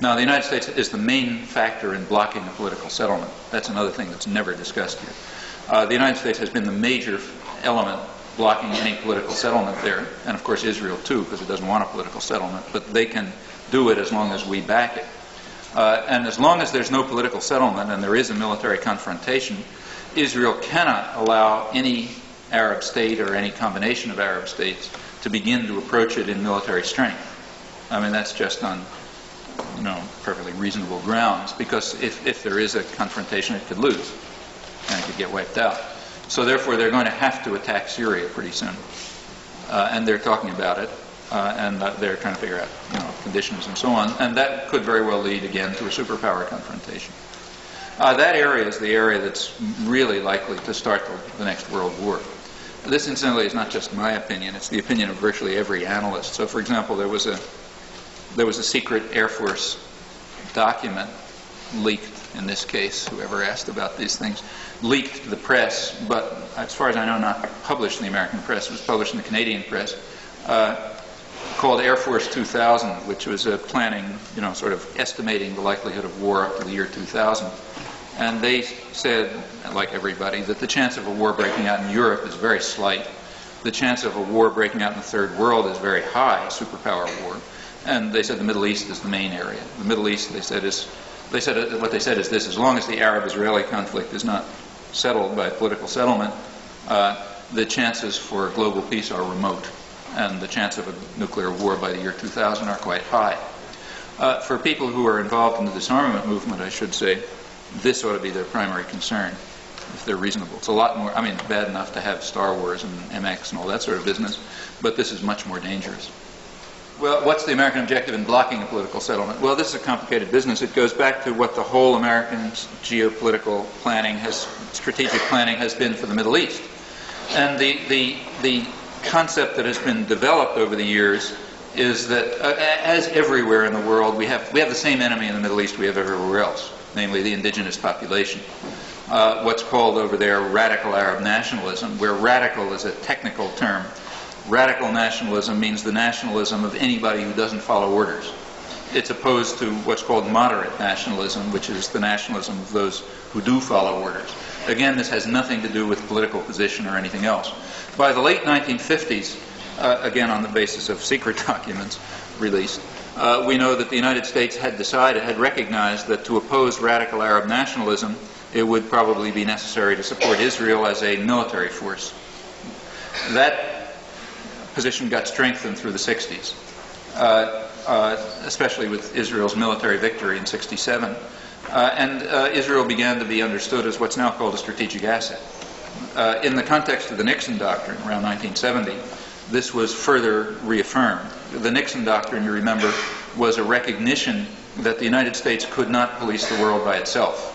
Now, the United States is the main factor in blocking a political settlement. That's another thing that's never discussed here. The United States has been the major element blocking any political settlement there, and of course Israel too, because it doesn't want a political settlement, but they can do it as long as we back it. And as long as there's no political settlement and there is a military confrontation, Israel cannot allow any Arab state or any combination of Arab states to begin to approach it in military strength. That's just on perfectly reasonable grounds, because if there is a confrontation, it could lose and it could get wiped out. So therefore, they're going to have to attack Syria pretty soon, and they're talking about it, and they're trying to figure out conditions and so on, and that could very well lead again to a superpower confrontation. That area is the area that's really likely to start the next World War. This, incidentally, is not just my opinion; it's the opinion of virtually every analyst. So, for example, there was a secret Air Force document leaked, in this case, whoever asked about these things, leaked to the press, but as far as I know, not published in the American press. It was published in the Canadian press, called Air Force 2000, which was planning, sort of estimating the likelihood of war up to the year 2000. And they said, like everybody, that the chance of a war breaking out in Europe is very slight. The chance of a war breaking out in the Third World is very high, superpower war. And they said the Middle East is the main area. The Middle East, what they said is this: as long as the Arab-Israeli conflict is not settled by political settlement, the chances for global peace are remote, and the chance of a nuclear war by the year 2000 are quite high. For people who are involved in the disarmament movement, I should say, this ought to be their primary concern. if they're reasonable. It's a lot more, I mean, bad enough to have Star Wars and MX and all that sort of business, but this is much more dangerous. Well, what's the American objective in blocking a political settlement? Well, this is a complicated business. It goes back to what the whole American geopolitical planning strategic planning has been for the Middle East. And the concept that has been developed over the years is that, as everywhere in the world, we have the same enemy in the Middle East we have everywhere else, namely the indigenous population. What's called over there radical Arab nationalism, where radical is a technical term. Radical nationalism means the nationalism of anybody who doesn't follow orders. It's opposed to what's called moderate nationalism, which is the nationalism of those who do follow orders. Again, this has nothing to do with political position or anything else. By the late 1950s, again on the basis of secret documents released, we know that the United States had recognized that to oppose radical Arab nationalism, it would probably be necessary to support Israel as a military force. That position got strengthened through the 60s, especially with Israel's military victory in '67. And Israel began to be understood as what's now called a strategic asset. In the context of the Nixon Doctrine around 1970, this was further reaffirmed. The Nixon Doctrine, you remember, was a recognition that the United States could not police the world by itself.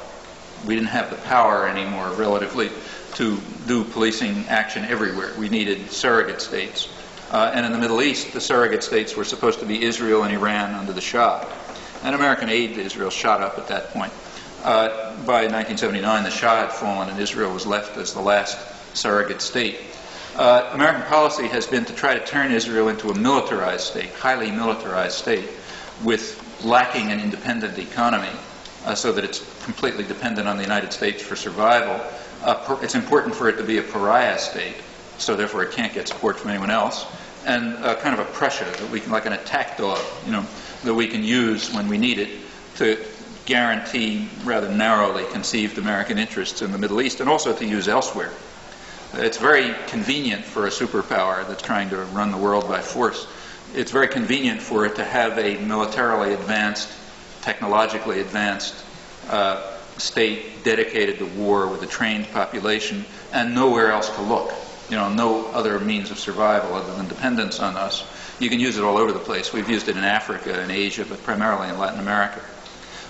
We didn't have the power anymore, relatively, to do policing action everywhere. We needed surrogate states. And in the Middle East, the surrogate states were supposed to be Israel and Iran under the Shah. And American aid to Israel shot up at that point. By 1979, the Shah had fallen and Israel was left as the last surrogate state. American policy has been to try to turn Israel into a militarized state, highly militarized state, with lacking an independent economy, so that it's completely dependent on the United States for survival. It's important for it to be a pariah state, so therefore it can't get support from anyone else, and kind of a pressure that we can, like an attack dog, that we can use when we need it to guarantee rather narrowly conceived American interests in the Middle East, and also to use elsewhere. It's very convenient for a superpower that's trying to run the world by force. It's very convenient for it to have a militarily advanced, technologically advanced state dedicated to war with a trained population and nowhere else to look. No other means of survival other than dependence on us. You can use it all over the place. We've used it in Africa and Asia, but primarily in Latin America.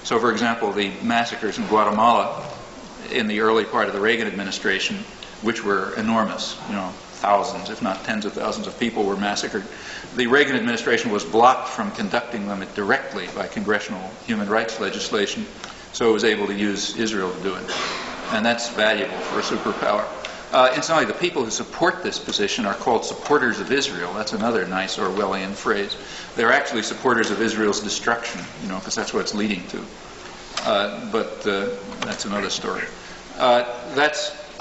So, for example, the massacres in Guatemala in the early part of the Reagan administration, which were enormous, thousands, if not tens of thousands of people were massacred. The Reagan administration was blocked from conducting them directly by congressional human rights legislation, so it was able to use Israel to do it. And that's valuable for a superpower. Incidentally, the people who support this position are called supporters of Israel. That's another nice Orwellian phrase. They're actually supporters of Israel's destruction, because that's what it's leading to. But that's another story.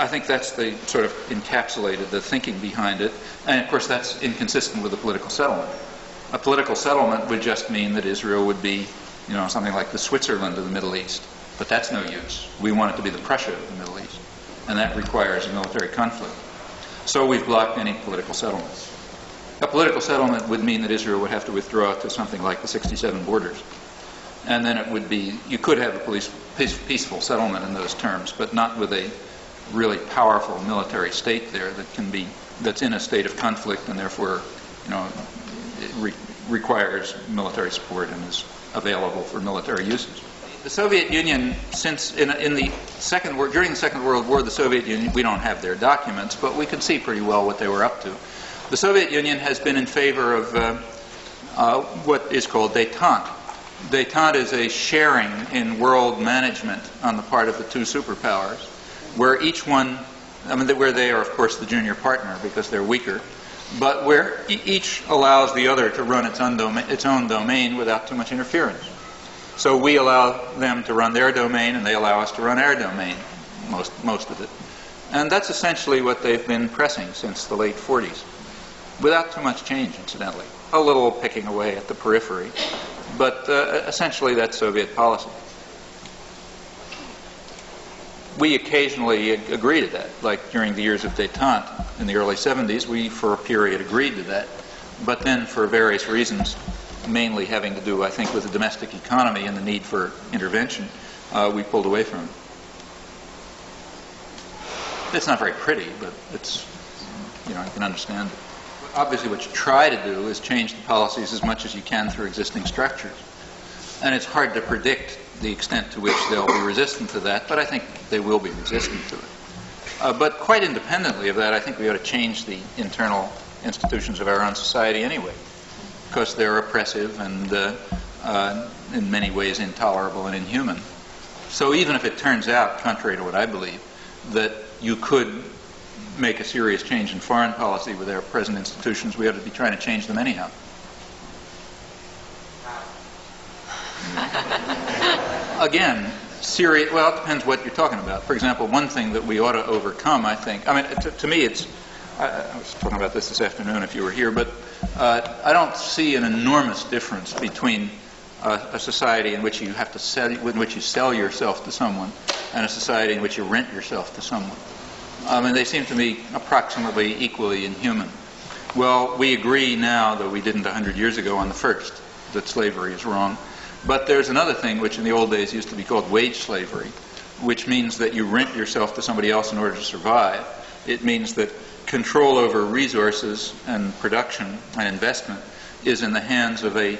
I think that's the sort of encapsulated the thinking behind it. And of course, that's inconsistent with a political settlement. A political settlement would just mean that Israel would be, something like the Switzerland of the Middle East. But that's no use. We want it to be the Prussia of the Middle East. And that requires a military conflict. So we've blocked any political settlements. A political settlement would mean that Israel would have to withdraw to something like the 67 borders. And then it would be, you could have a peaceful settlement in those terms, but not with a really powerful military state there that's in a state of conflict and therefore, requires military support and is available for military uses. The Soviet Union, since during the Second World War, the Soviet Union, we don't have their documents, but we can see pretty well what they were up to. The Soviet Union has been in favor of what is called détente. Détente is a sharing in world management on the part of the two superpowers, where each one, where they are, of course, the junior partner because they're weaker, but where each allows the other to run its own domain without too much interference. So we allow them to run their domain, and they allow us to run our domain, most of it. And that's essentially what they've been pressing since the late 40s, without too much change, incidentally. A little picking away at the periphery, but essentially that's Soviet policy. We occasionally agree to that, like during the years of détente in the early 70s, we for a period agreed to that, but then for various reasons, mainly having to do, I think, with the domestic economy and the need for intervention, we pulled away from it. It's not very pretty, but it's, you can understand it. Obviously, what you try to do is change the policies as much as you can through existing structures. And it's hard to predict the extent to which they'll be resistant to that, but I think they will be resistant to it. But quite independently of that, I think we ought to change the internal institutions of our own society anyway, because they're oppressive and in many ways intolerable and inhuman. So even if it turns out, contrary to what I believe, that you could make a serious change in foreign policy with our present institutions, we ought to be trying to change them anyhow. Again, well, it depends what you're talking about. For example, one thing that we ought to overcome, I think, to me it's, I was talking about this afternoon if you were here, but I don't see an enormous difference between a society in which you have to sell yourself to someone and a society in which you rent yourself to someone. They seem to me approximately equally inhuman. Well, we agree now, though we didn't 100 years ago on the first, that slavery is wrong. But there's another thing which in the old days used to be called wage slavery, which means that you rent yourself to somebody else in order to survive. It means that control over resources and production and investment is in the hands of a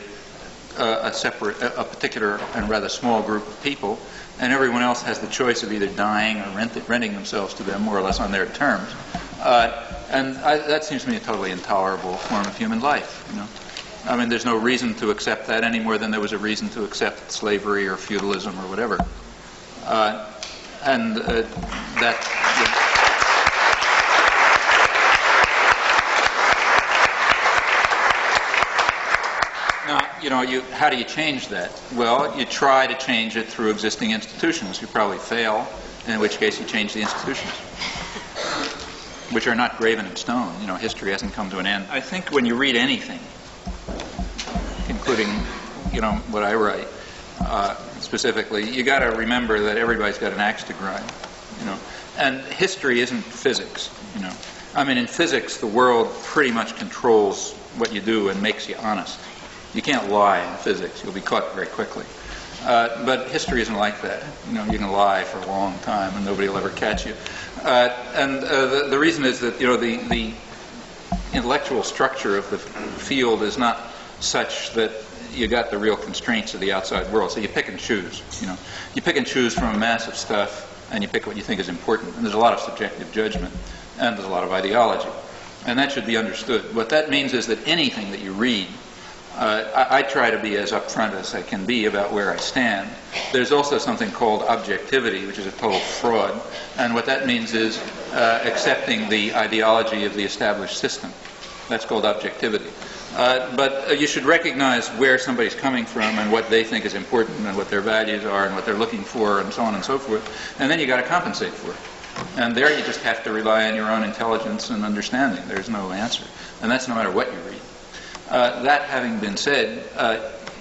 particular and rather small group of people, and everyone else has the choice of either dying or renting themselves to them more or less on their terms. That seems to me a totally intolerable form of human life. There's no reason to accept that any more than there was a reason to accept slavery or feudalism or whatever. Now, how do you change that? Well, you try to change it through existing institutions. You probably fail, in which case you change the institutions, which are not graven in stone. History hasn't come to an end. I think when you read anything, including, what I write specifically, you got to remember that everybody's got an axe to grind, And history isn't physics, in physics, the world pretty much controls what you do and makes you honest. You can't lie in physics. You'll be caught very quickly. But history isn't like that. You can lie for a long time and nobody will ever catch you. The reason is that, the intellectual structure of the field is not such that you got the real constraints of the outside world. So you pick and choose. You pick and choose from a mass of stuff, and you pick what you think is important. And there's a lot of subjective judgment, and there's a lot of ideology, and that should be understood. What that means is that anything that you read, I try to be as upfront as I can be about where I stand. There's also something called objectivity, which is a total fraud, and what that means is accepting the ideology of the established system. That's called objectivity. But you should recognize where somebody's coming from and what they think is important and what their values are and what they're looking for and so on and so forth. And then you got to compensate for it. And there you just have to rely on your own intelligence and understanding. There's no answer. And that's no matter what you read. That having been said,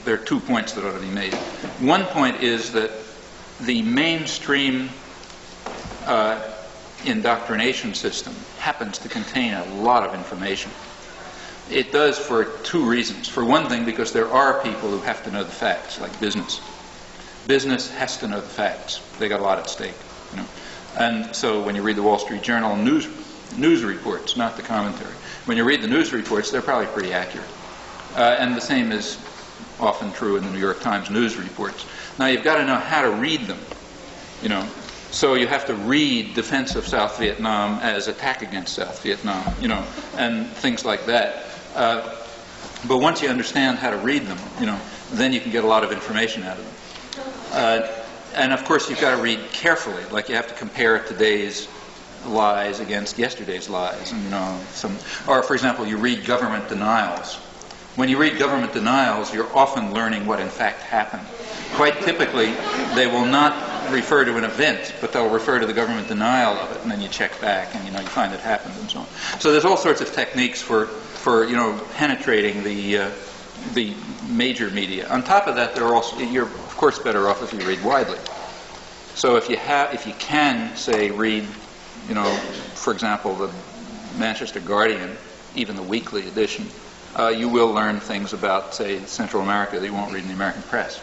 there are 2 points that ought to be made. One point is that the mainstream indoctrination system happens to contain a lot of information. It does for 2 reasons. For one thing, because there are people who have to know the facts, like business. Business has to know the facts. They got a lot at stake. And so when you read the Wall Street Journal news reports, not the commentary, when you read the news reports, they're probably pretty accurate. And the same is often true in the New York Times news reports. Now you've got to know how to read them. So you have to read defense of South Vietnam as attack against South Vietnam, and things like that. But once you understand how to read them, then you can get a lot of information out of them. And of course, you've got to read carefully. Like you have to compare today's lies against yesterday's lies. Or for example, you read government denials. When you read government denials, you're often learning what in fact happened. Quite typically, they will not refer to an event, but they'll refer to the government denial of it, and then you check back, and you find it happened, and so on. So there's all sorts of techniques for penetrating the major media. On top of that, you're of course better off if you read widely. So if you can say read, for example, the Manchester Guardian, even the weekly edition, you will learn things about, say, Central America that you won't read in the American press.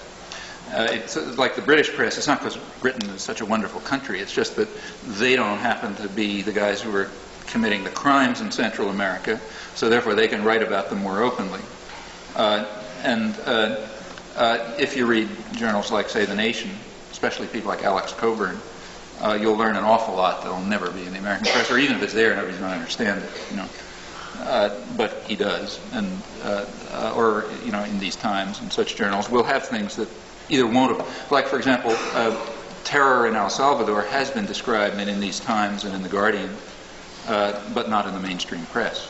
It's like the British press. It's not because Britain is such a wonderful country. It's just that they don't happen to be the guys who are committing the crimes in Central America, so therefore they can write about them more openly. If you read journals like, say, The Nation, especially people like Alex Coburn, you'll learn an awful lot that'll never be in the American press, or even if it's there, nobody's going to understand it. But he does, and or in these times, in such journals, we'll have things that either won't have, like for example, terror in El Salvador has been described in these times and in the Guardian, but not in the mainstream press.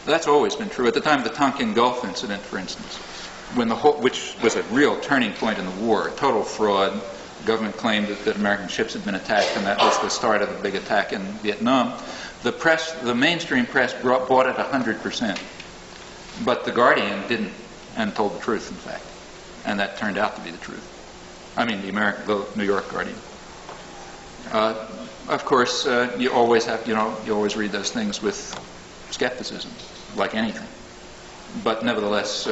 That's always been true. At the time of the Tonkin Gulf incident, for instance, when which was a real turning point in the war, total fraud. The government claimed that American ships had been attacked, and that was the start of the big attack in Vietnam. The mainstream press bought it 100%, but the Guardian didn't, and told the truth, in fact, and that turned out to be the truth. I mean, the New York Guardian. Of course, you always read those things with skepticism, like anything. But nevertheless,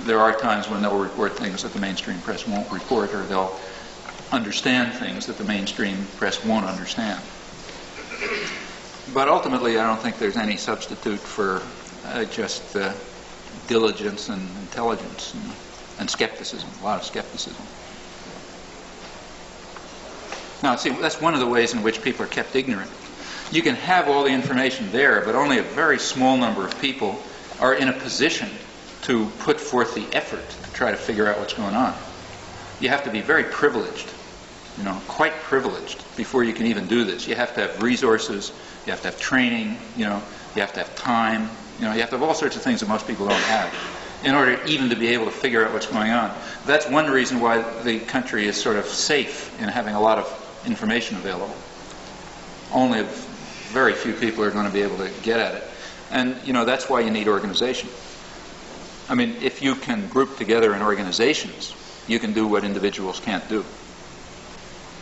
there are times when they'll report things that the mainstream press won't report, or they'll understand things that the mainstream press won't understand. But ultimately, I don't think there's any substitute for just diligence and intelligence and skepticism, a lot of skepticism. Now, see, that's one of the ways in which people are kept ignorant. You can have all the information there, but only a very small number of people are in a position to put forth the effort to try to figure out what's going on. You have to be very privileged, quite privileged, before you can even do this. You have to have resources, you have to have training, you have to have time, you have to have all sorts of things that most people don't have in order even to be able to figure out what's going on. That's one reason why the country is sort of safe in having a lot of information available. Only very few people are going to be able to get at it. And, that's why you need organization. I mean, if you can group together in organizations, you can do what individuals can't do.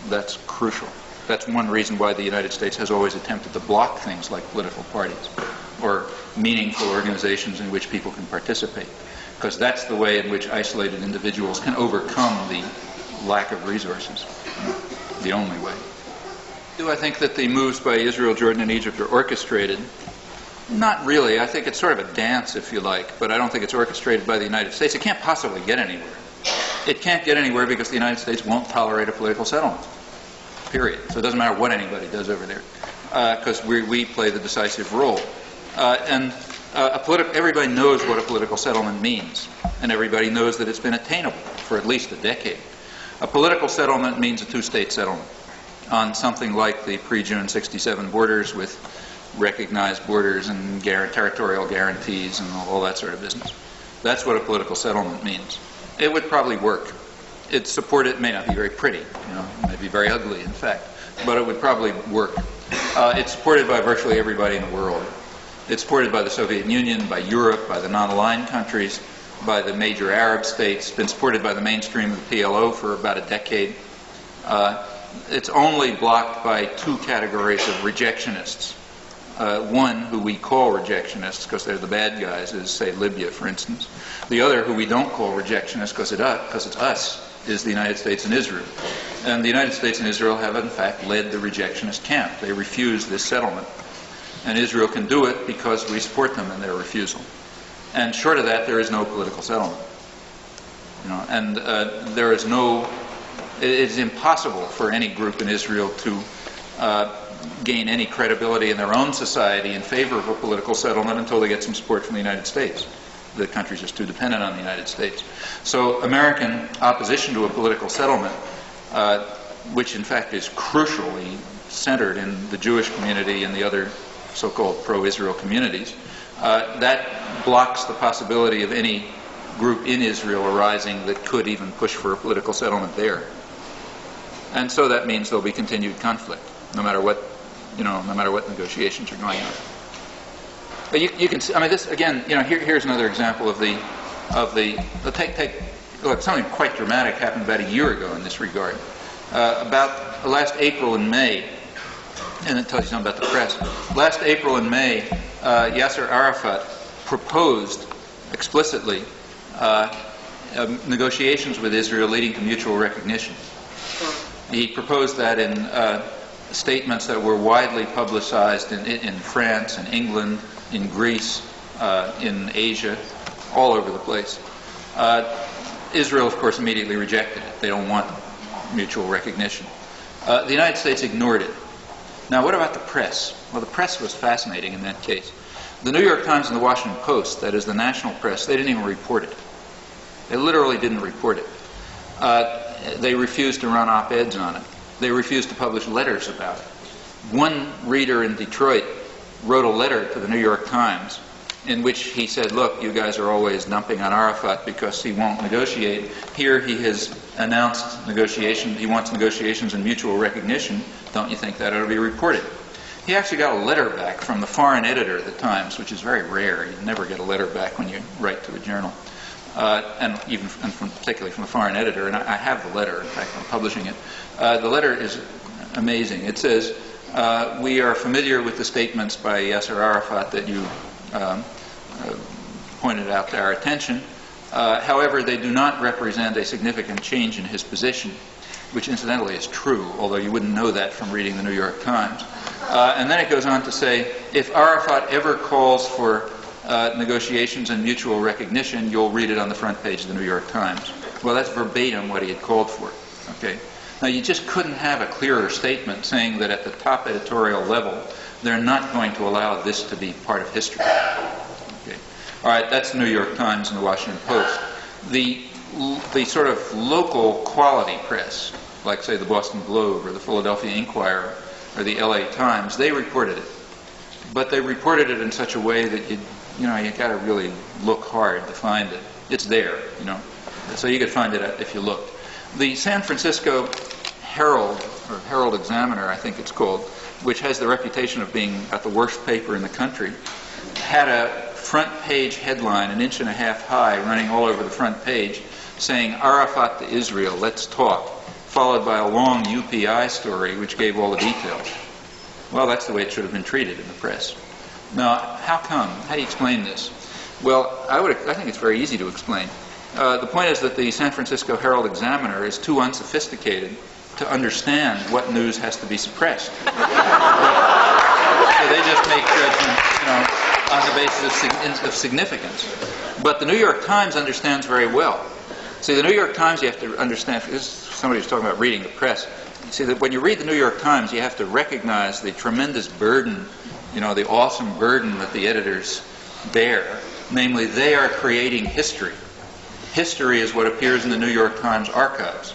That's crucial. That's one reason why the United States has always attempted to block things like political parties or meaningful organizations in which people can participate, because that's the way in which isolated individuals can overcome the lack of resources. The only way. Do I think that the moves by Israel, Jordan, and Egypt are orchestrated? Not really. I think it's sort of a dance, if you like, but I don't think it's orchestrated by the United States. It can't possibly get anywhere. It can't get anywhere because the United States won't tolerate a political settlement. Period. So it doesn't matter what anybody does over there, because we play the decisive role. Everybody knows what a political settlement means, and everybody knows that it's been attainable for at least a decade. A political settlement means a two-state settlement on something like the pre-June 67 borders with recognized borders and territorial guarantees and all that sort of business. That's what a political settlement means. It would probably work. It may not be very pretty, it may be very ugly, in fact, but it would probably work. It's supported by virtually everybody in the world. It's supported by the Soviet Union, by Europe, by the non-aligned countries, by the major Arab states. It's been supported by the mainstream of the PLO for about a decade. It's only blocked by two categories of rejectionists. One, who we call rejectionists because they're the bad guys, is, say, Libya, for instance. The other, who we don't call rejectionists because it's us, is the United States and Israel. And the United States and Israel have, in fact, led the rejectionist camp. They refuse this settlement. And Israel can do it because we support them in their refusal. And short of that, there is no political settlement. There is no... It is impossible for any group in Israel to gain any credibility in their own society in favor of a political settlement until they get some support from the United States. The country's just too dependent on the United States. So American opposition to a political settlement, which in fact is crucially centered in the Jewish community and the other so-called pro-Israel communities, that blocks the possibility of any group in Israel arising that could even push for a political settlement there. And so that means there'll be continued conflict, no matter what negotiations are going on. But you can see, this again, here's another example of look, something quite dramatic happened about a year ago in this regard. About last April and May, and it tells you something about the press. Last April and May, Yasser Arafat proposed explicitly negotiations with Israel leading to mutual recognition. He proposed that in statements that were widely publicized in France, in England, in Greece, in Asia, all over the place. Israel, of course, immediately rejected it. They don't want mutual recognition. The United States ignored it. Now, what about the press? Well, the press was fascinating in that case. The New York Times and the Washington Post, that is the national press, they didn't even report it. They literally didn't report it. They refused to run op-eds on it. They refused to publish letters about it. One reader in Detroit wrote a letter to the New York Times in which he said, look, you guys are always dumping on Arafat because he won't negotiate. Here he has announced negotiations. He wants negotiations and mutual recognition. Don't you think that ought to be reported? He actually got a letter back from the foreign editor of the Times, which is very rare. You never get a letter back when you write to a journal, particularly from the foreign editor. And I have the letter. In fact, I'm publishing it. The letter is amazing. It says, we are familiar with the statements by Yasser Arafat that you pointed out to our attention. However, they do not represent a significant change in his position, which incidentally is true, although you wouldn't know that from reading the New York Times. And then it goes on to say, if Arafat ever calls for negotiations and mutual recognition, you'll read it on the front page of the New York Times. Well, that's verbatim what he had called for. Okay. Now, you just couldn't have a clearer statement saying that at the top editorial level, they're not going to allow this to be part of history. Okay. All right, that's the New York Times and the Washington Post. The sort of local quality press, like, say, the Boston Globe or the Philadelphia Inquirer or the LA Times, they reported it. But they reported it in such a way that you got to really look hard to find it. It's there, so you could find it if you looked. The San Francisco Herald, or Herald Examiner, I think it's called, which has the reputation of being about the worst paper in the country, had a front page headline, 1.5 inches high, running all over the front page, saying, Arafat to Israel, let's talk, followed by a long UPI story which gave all the details. Well, that's the way it should have been treated in the press. Now, how come? How do you explain this? Well, I think it's very easy to explain. The point is that the San Francisco Herald Examiner is too unsophisticated to understand what news has to be suppressed. So they just make judgments, on the basis of significance. But the New York Times understands very well. See, the New York Times, you have to understand, somebody was talking about reading the press. You see, that when you read the New York Times, you have to recognize the tremendous burden, the awesome burden that the editors bear. Namely, they are creating history. History is what appears in the New York Times archives.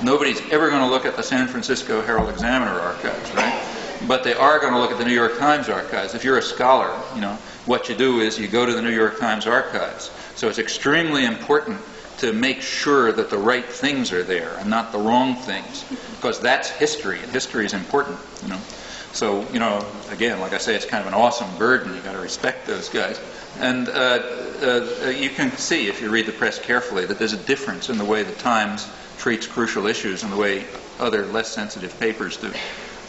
Nobody's ever going to look at the San Francisco Herald Examiner archives, right? But they are going to look at the New York Times archives. If you're a scholar, what you do is you go to the New York Times archives. So it's extremely important to make sure that the right things are there and not the wrong things, because that's history, and history is important, So, again, like I say, it's kind of an awesome burden. You've got to respect those guys. And you can see, if you read the press carefully, that there's a difference in the way the Times treats crucial issues and the way other less sensitive papers do,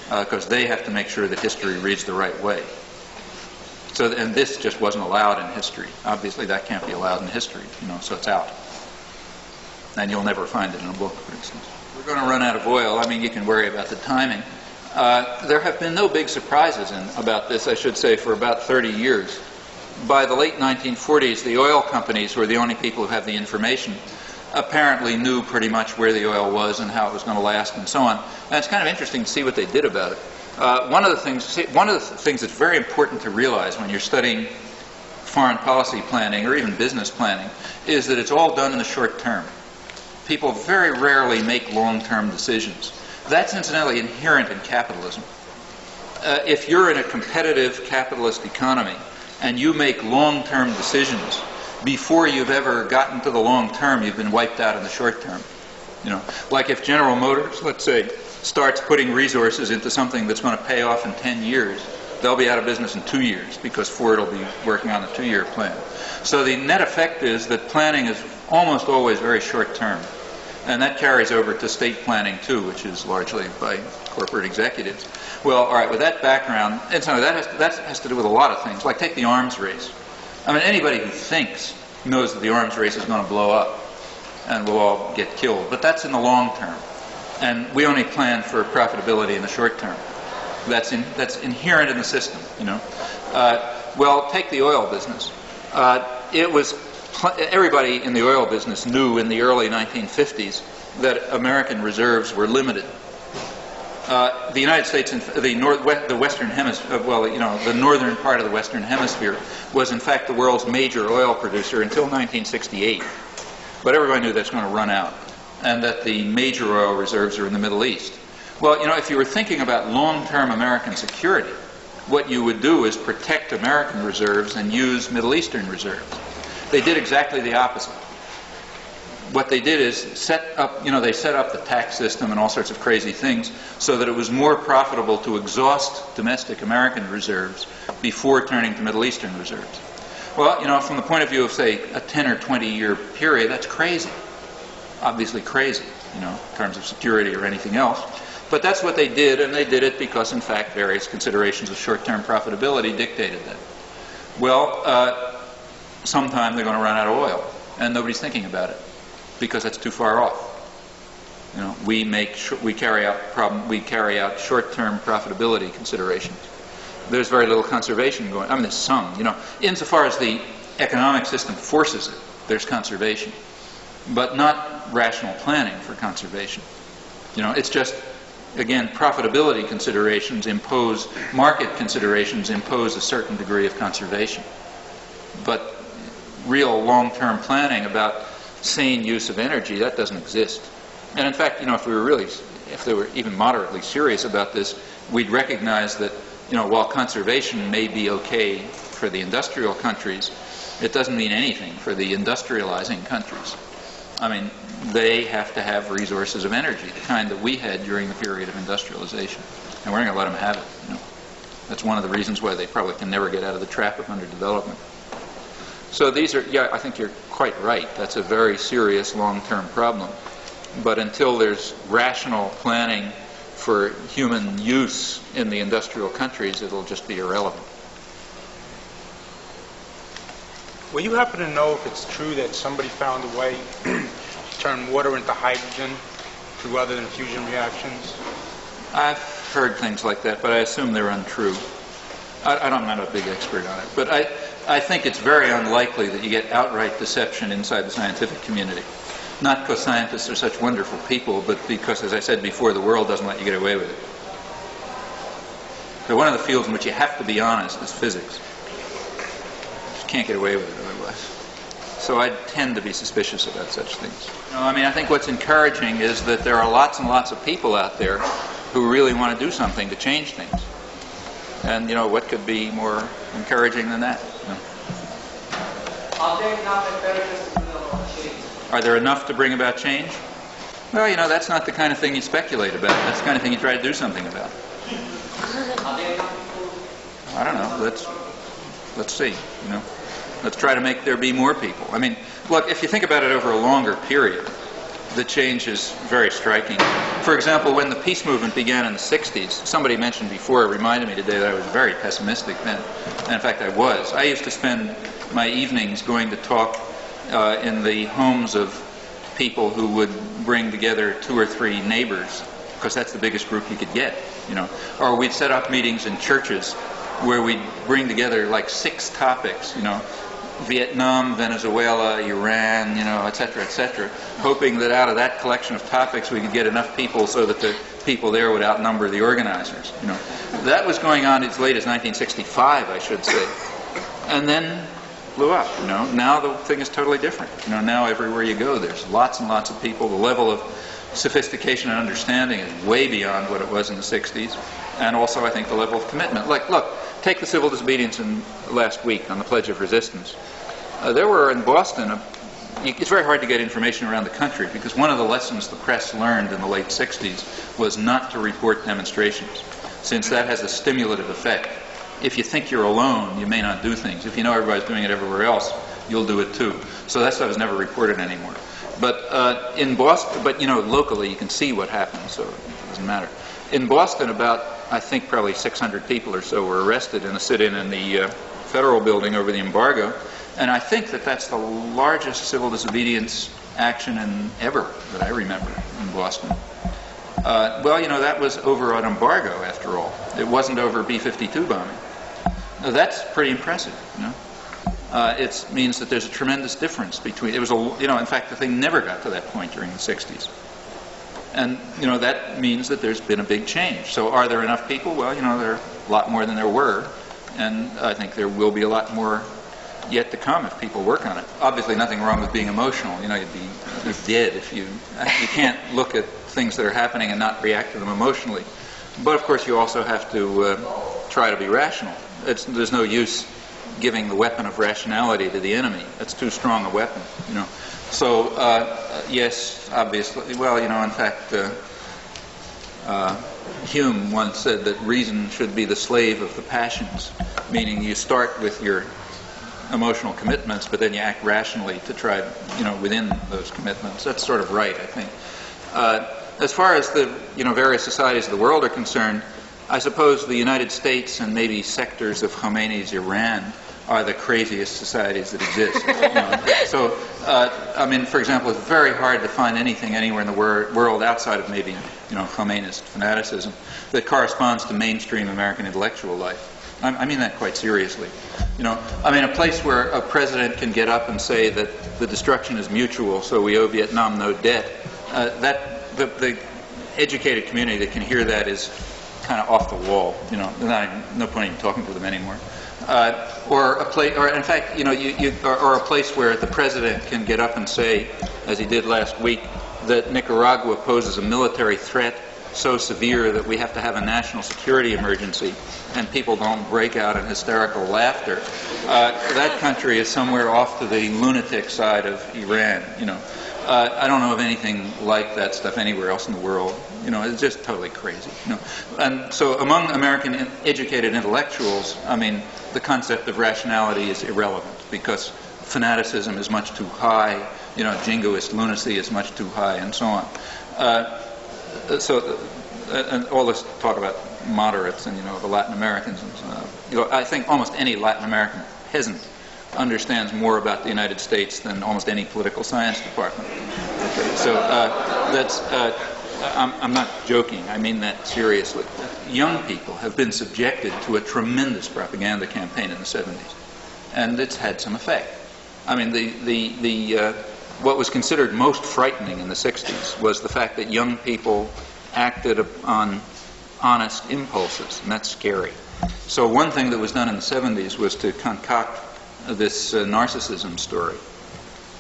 because they have to make sure that history reads the right way. So, and this just wasn't allowed in history. Obviously, that can't be allowed in history, so it's out. And you'll never find it in a book, for instance. We're going to run out of oil. You can worry about the timing. There have been no big surprises about this, I should say, for about 30 years. By the late 1940s, the oil companies were the only people who had the information, apparently knew pretty much where the oil was and how it was going to last and so on. And it's kind of interesting to see what they did about it. One of the things that's very important to realize when you're studying foreign policy planning or even business planning is that it's all done in the short term. People very rarely make long-term decisions. That's incidentally inherent in capitalism. If you're in a competitive capitalist economy and you make long-term decisions, before you've ever gotten to the long term, you've been wiped out in the short term. Like if General Motors, let's say, starts putting resources into something that's going to pay off in 10 years, they'll be out of business in 2 years because Ford will be working on a 2-year plan. So the net effect is that planning is almost always very short term. And that carries over to state planning too, which is largely by corporate executives. Well, all right, with that background, and so that has to do with a lot of things. Like take the arms race. Anybody who thinks knows that the arms race is going to blow up. and we'll all get killed. But that's in the long term. And we only plan for profitability in the short term. That's inherent in the system, you know. Well, take the oil business. Everybody in the oil business knew in the early 1950s that American reserves were limited. The United States, the Western Hemisphere, the northern part of the Western Hemisphere was in fact the world's major oil producer until 1968. But everybody knew that's going to run out, and that the major oil reserves are in the Middle East. Well, you know, if you were thinking about long-term American security, what you would do is protect American reserves and use Middle Eastern reserves. They did exactly the opposite. What they did is set up the tax system and all sorts of crazy things so that it was more profitable to exhaust domestic American reserves before turning to Middle Eastern reserves. Well, you know, from the point of view of, say, a 10 or 20-year period, that's crazy. Obviously crazy, you know, in terms of security or anything else. But that's what they did, and they did it because, in fact, various considerations of short-term profitability dictated that. Well, sometime they're going to run out of oil, and nobody's thinking about it because that's too far off. You know, we carry out short-term profitability considerations. There's very little conservation going. I mean, there's some. You know, insofar as the economic system forces it, there's conservation, but not rational planning for conservation. You know, it's just, again, profitability considerations impose, market considerations impose a certain degree of conservation. But real long-term planning about sane use of energy, that doesn't exist. And in fact, you know, if they were even moderately serious about this, we'd recognize that, you know, while conservation may be okay for the industrial countries, it doesn't mean anything for the industrializing countries. I mean, they have to have resources of energy, the kind that we had during the period of industrialization. And we're not going to let them have it. You know. That's one of the reasons why they probably can never get out of the trap of underdevelopment. So these are, yeah, I think you're quite right. That's a very serious long-term problem. But until there's rational planning for human use in the industrial countries, it'll just be irrelevant. Will you happen to know if it's true that somebody found a way to turn water into hydrogen through other than fusion reactions? I've heard things like that, but I assume they're untrue. I'm not a big expert on it, but I think it's very unlikely that you get outright deception inside the scientific community. Not because scientists are such wonderful people, but because, as I said before, the world doesn't let you get away with it. So one of the fields in which you have to be honest is physics. You just can't get away with it otherwise. So I tend to be suspicious about such things. No, I mean, I think what's encouraging is that there are lots and lots of people out there who really want to do something to change things. And, you know, what could be more encouraging than that? You know? Are there enough to bring about change? Well, you know, that's not the kind of thing you speculate about. That's the kind of thing you try to do something about. I don't know. Let's see. You know, let's try to make there be more people. I mean, look, if you think about it over a longer period, the change is very striking. For example, when the peace movement began in the 60s, somebody mentioned before, reminded me today that I was very pessimistic then. And in fact, I was. I used to spend my evenings going to talk in the homes of people who would bring together 2 or 3 neighbors, because that's the biggest group you could get, you know. Or we'd set up meetings in churches where we'd bring together like 6 topics, you know, Vietnam, Venezuela, Iran, you know, et cetera, hoping that out of that collection of topics we could get enough people so that the people there would outnumber the organizers, you know. That was going on as late as 1965, I should say. And then blew up, you know. Now the thing is totally different. You know, now everywhere you go there's lots and lots of people. The level of sophistication and understanding is way beyond what it was in the 60s. And also I think the level of commitment. Like, look, take the civil disobedience in last week on the Pledge of Resistance. There were in Boston, it's very hard to get information around the country because one of the lessons the press learned in the late 60s was not to report demonstrations, since that has a stimulative effect. If you think you're alone, you may not do things. If you know everybody's doing it everywhere else, you'll do it too. So that stuff is never reported anymore. But in Boston, but you know, locally you can see what happens, so it doesn't matter. In Boston, about, I think, probably 600 people or so were arrested in a sit-in in the federal building over the embargo And I think that that's the largest civil disobedience action ever that I remember in Boston. Well, that was over an embargo, after all. It wasn't over B-52 bombing. Now, that's pretty impressive, It means that there's a tremendous difference between... It was in fact, the thing never got to that point during the 60s. And, that means that there's been a big change. So are there enough people? Well, there are a lot more than there were. And I think there will be a lot more yet to come if people work on it. Obviously, nothing wrong with being emotional. You'd be dead if you can't look at things that are happening and not react to them emotionally. But of course, you also have to try to be rational. There's no use giving the weapon of rationality to the enemy. That's too strong a weapon, So yes, obviously. Well, in fact, Hume once said that reason should be the slave of the passions, meaning you start with your emotional commitments, but then you act rationally to try, within those commitments. That's sort of right, I think. As far as the, various societies of the world are concerned, I suppose the United States and maybe sectors of Khomeini's Iran are the craziest societies that exist. So, for example, it's very hard to find anything anywhere in the world outside of maybe, Khomeinist fanaticism that corresponds to mainstream American intellectual life. I mean that quite seriously. A place where a president can get up and say that the destruction is mutual, so we owe Vietnam no debt. The educated community that can hear that is kind of off the wall. No point in talking to them anymore. Or a place where the president can get up and say, as he did last week, that Nicaragua poses a military threat so severe that we have to have a national security emergency, and people don't break out in hysterical laughter. That country is somewhere off to the lunatic side of Iran. I don't know of anything like that stuff anywhere else in the world. It's just totally crazy. And so among American educated intellectuals, the concept of rationality is irrelevant because fanaticism is much too high, jingoist lunacy is much too high, and so on. And all this talk about moderates and, the Latin Americans, and I think almost any Latin American peasant understands more about the United States than almost any political science department. Okay, so I'm not joking. I mean that seriously. Young people have been subjected to a tremendous propaganda campaign in the 70s, and it's had some effect. What was considered most frightening in the 60s was the fact that young people acted on honest impulses, and that's scary. So one thing that was done in the 70s was to concoct this narcissism story.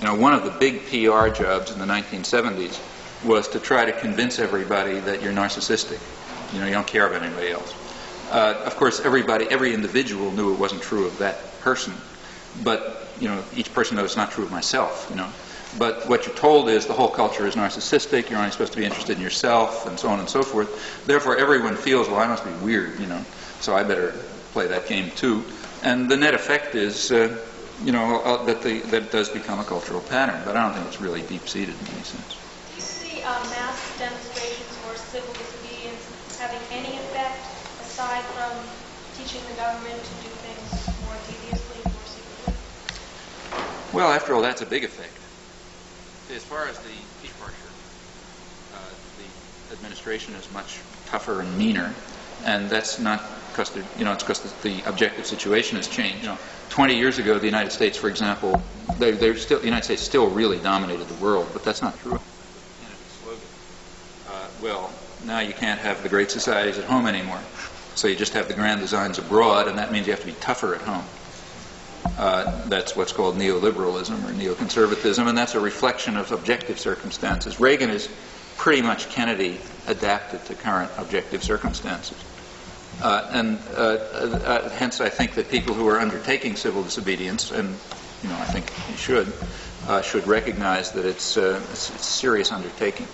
One of the big PR jobs in the 1970s was to try to convince everybody that you're narcissistic. You don't care about anybody else. Of course, every individual knew it wasn't true of that person, but each person knows it's not true of myself. But what you're told is the whole culture is narcissistic. You're only supposed to be interested in yourself, and so on and so forth. Therefore, everyone feels, well, I must be weird, so I better play that game too. And the net effect is, that it does become a cultural pattern. But I don't think it's really deep-seated in any sense. Do you see mass demonstrations or civil disobedience having any effect aside from teaching the government to do things more deviously, more secretly? Well, after all, that's a big effect. As far as the departure, the administration is much tougher and meaner, and that's not because it's because the objective situation has changed. 20 years ago, the United States, for example, the United States still really dominated the world, but that's not true. Well, now you can't have the great societies at home anymore, so you just have the grand designs abroad, and that means you have to be tougher at home. That's what's called neoliberalism or neoconservatism, and that's a reflection of objective circumstances. Reagan is pretty much Kennedy adapted to current objective circumstances. Hence I think that people who are undertaking civil disobedience, and I think you should recognize that it's a serious undertaking.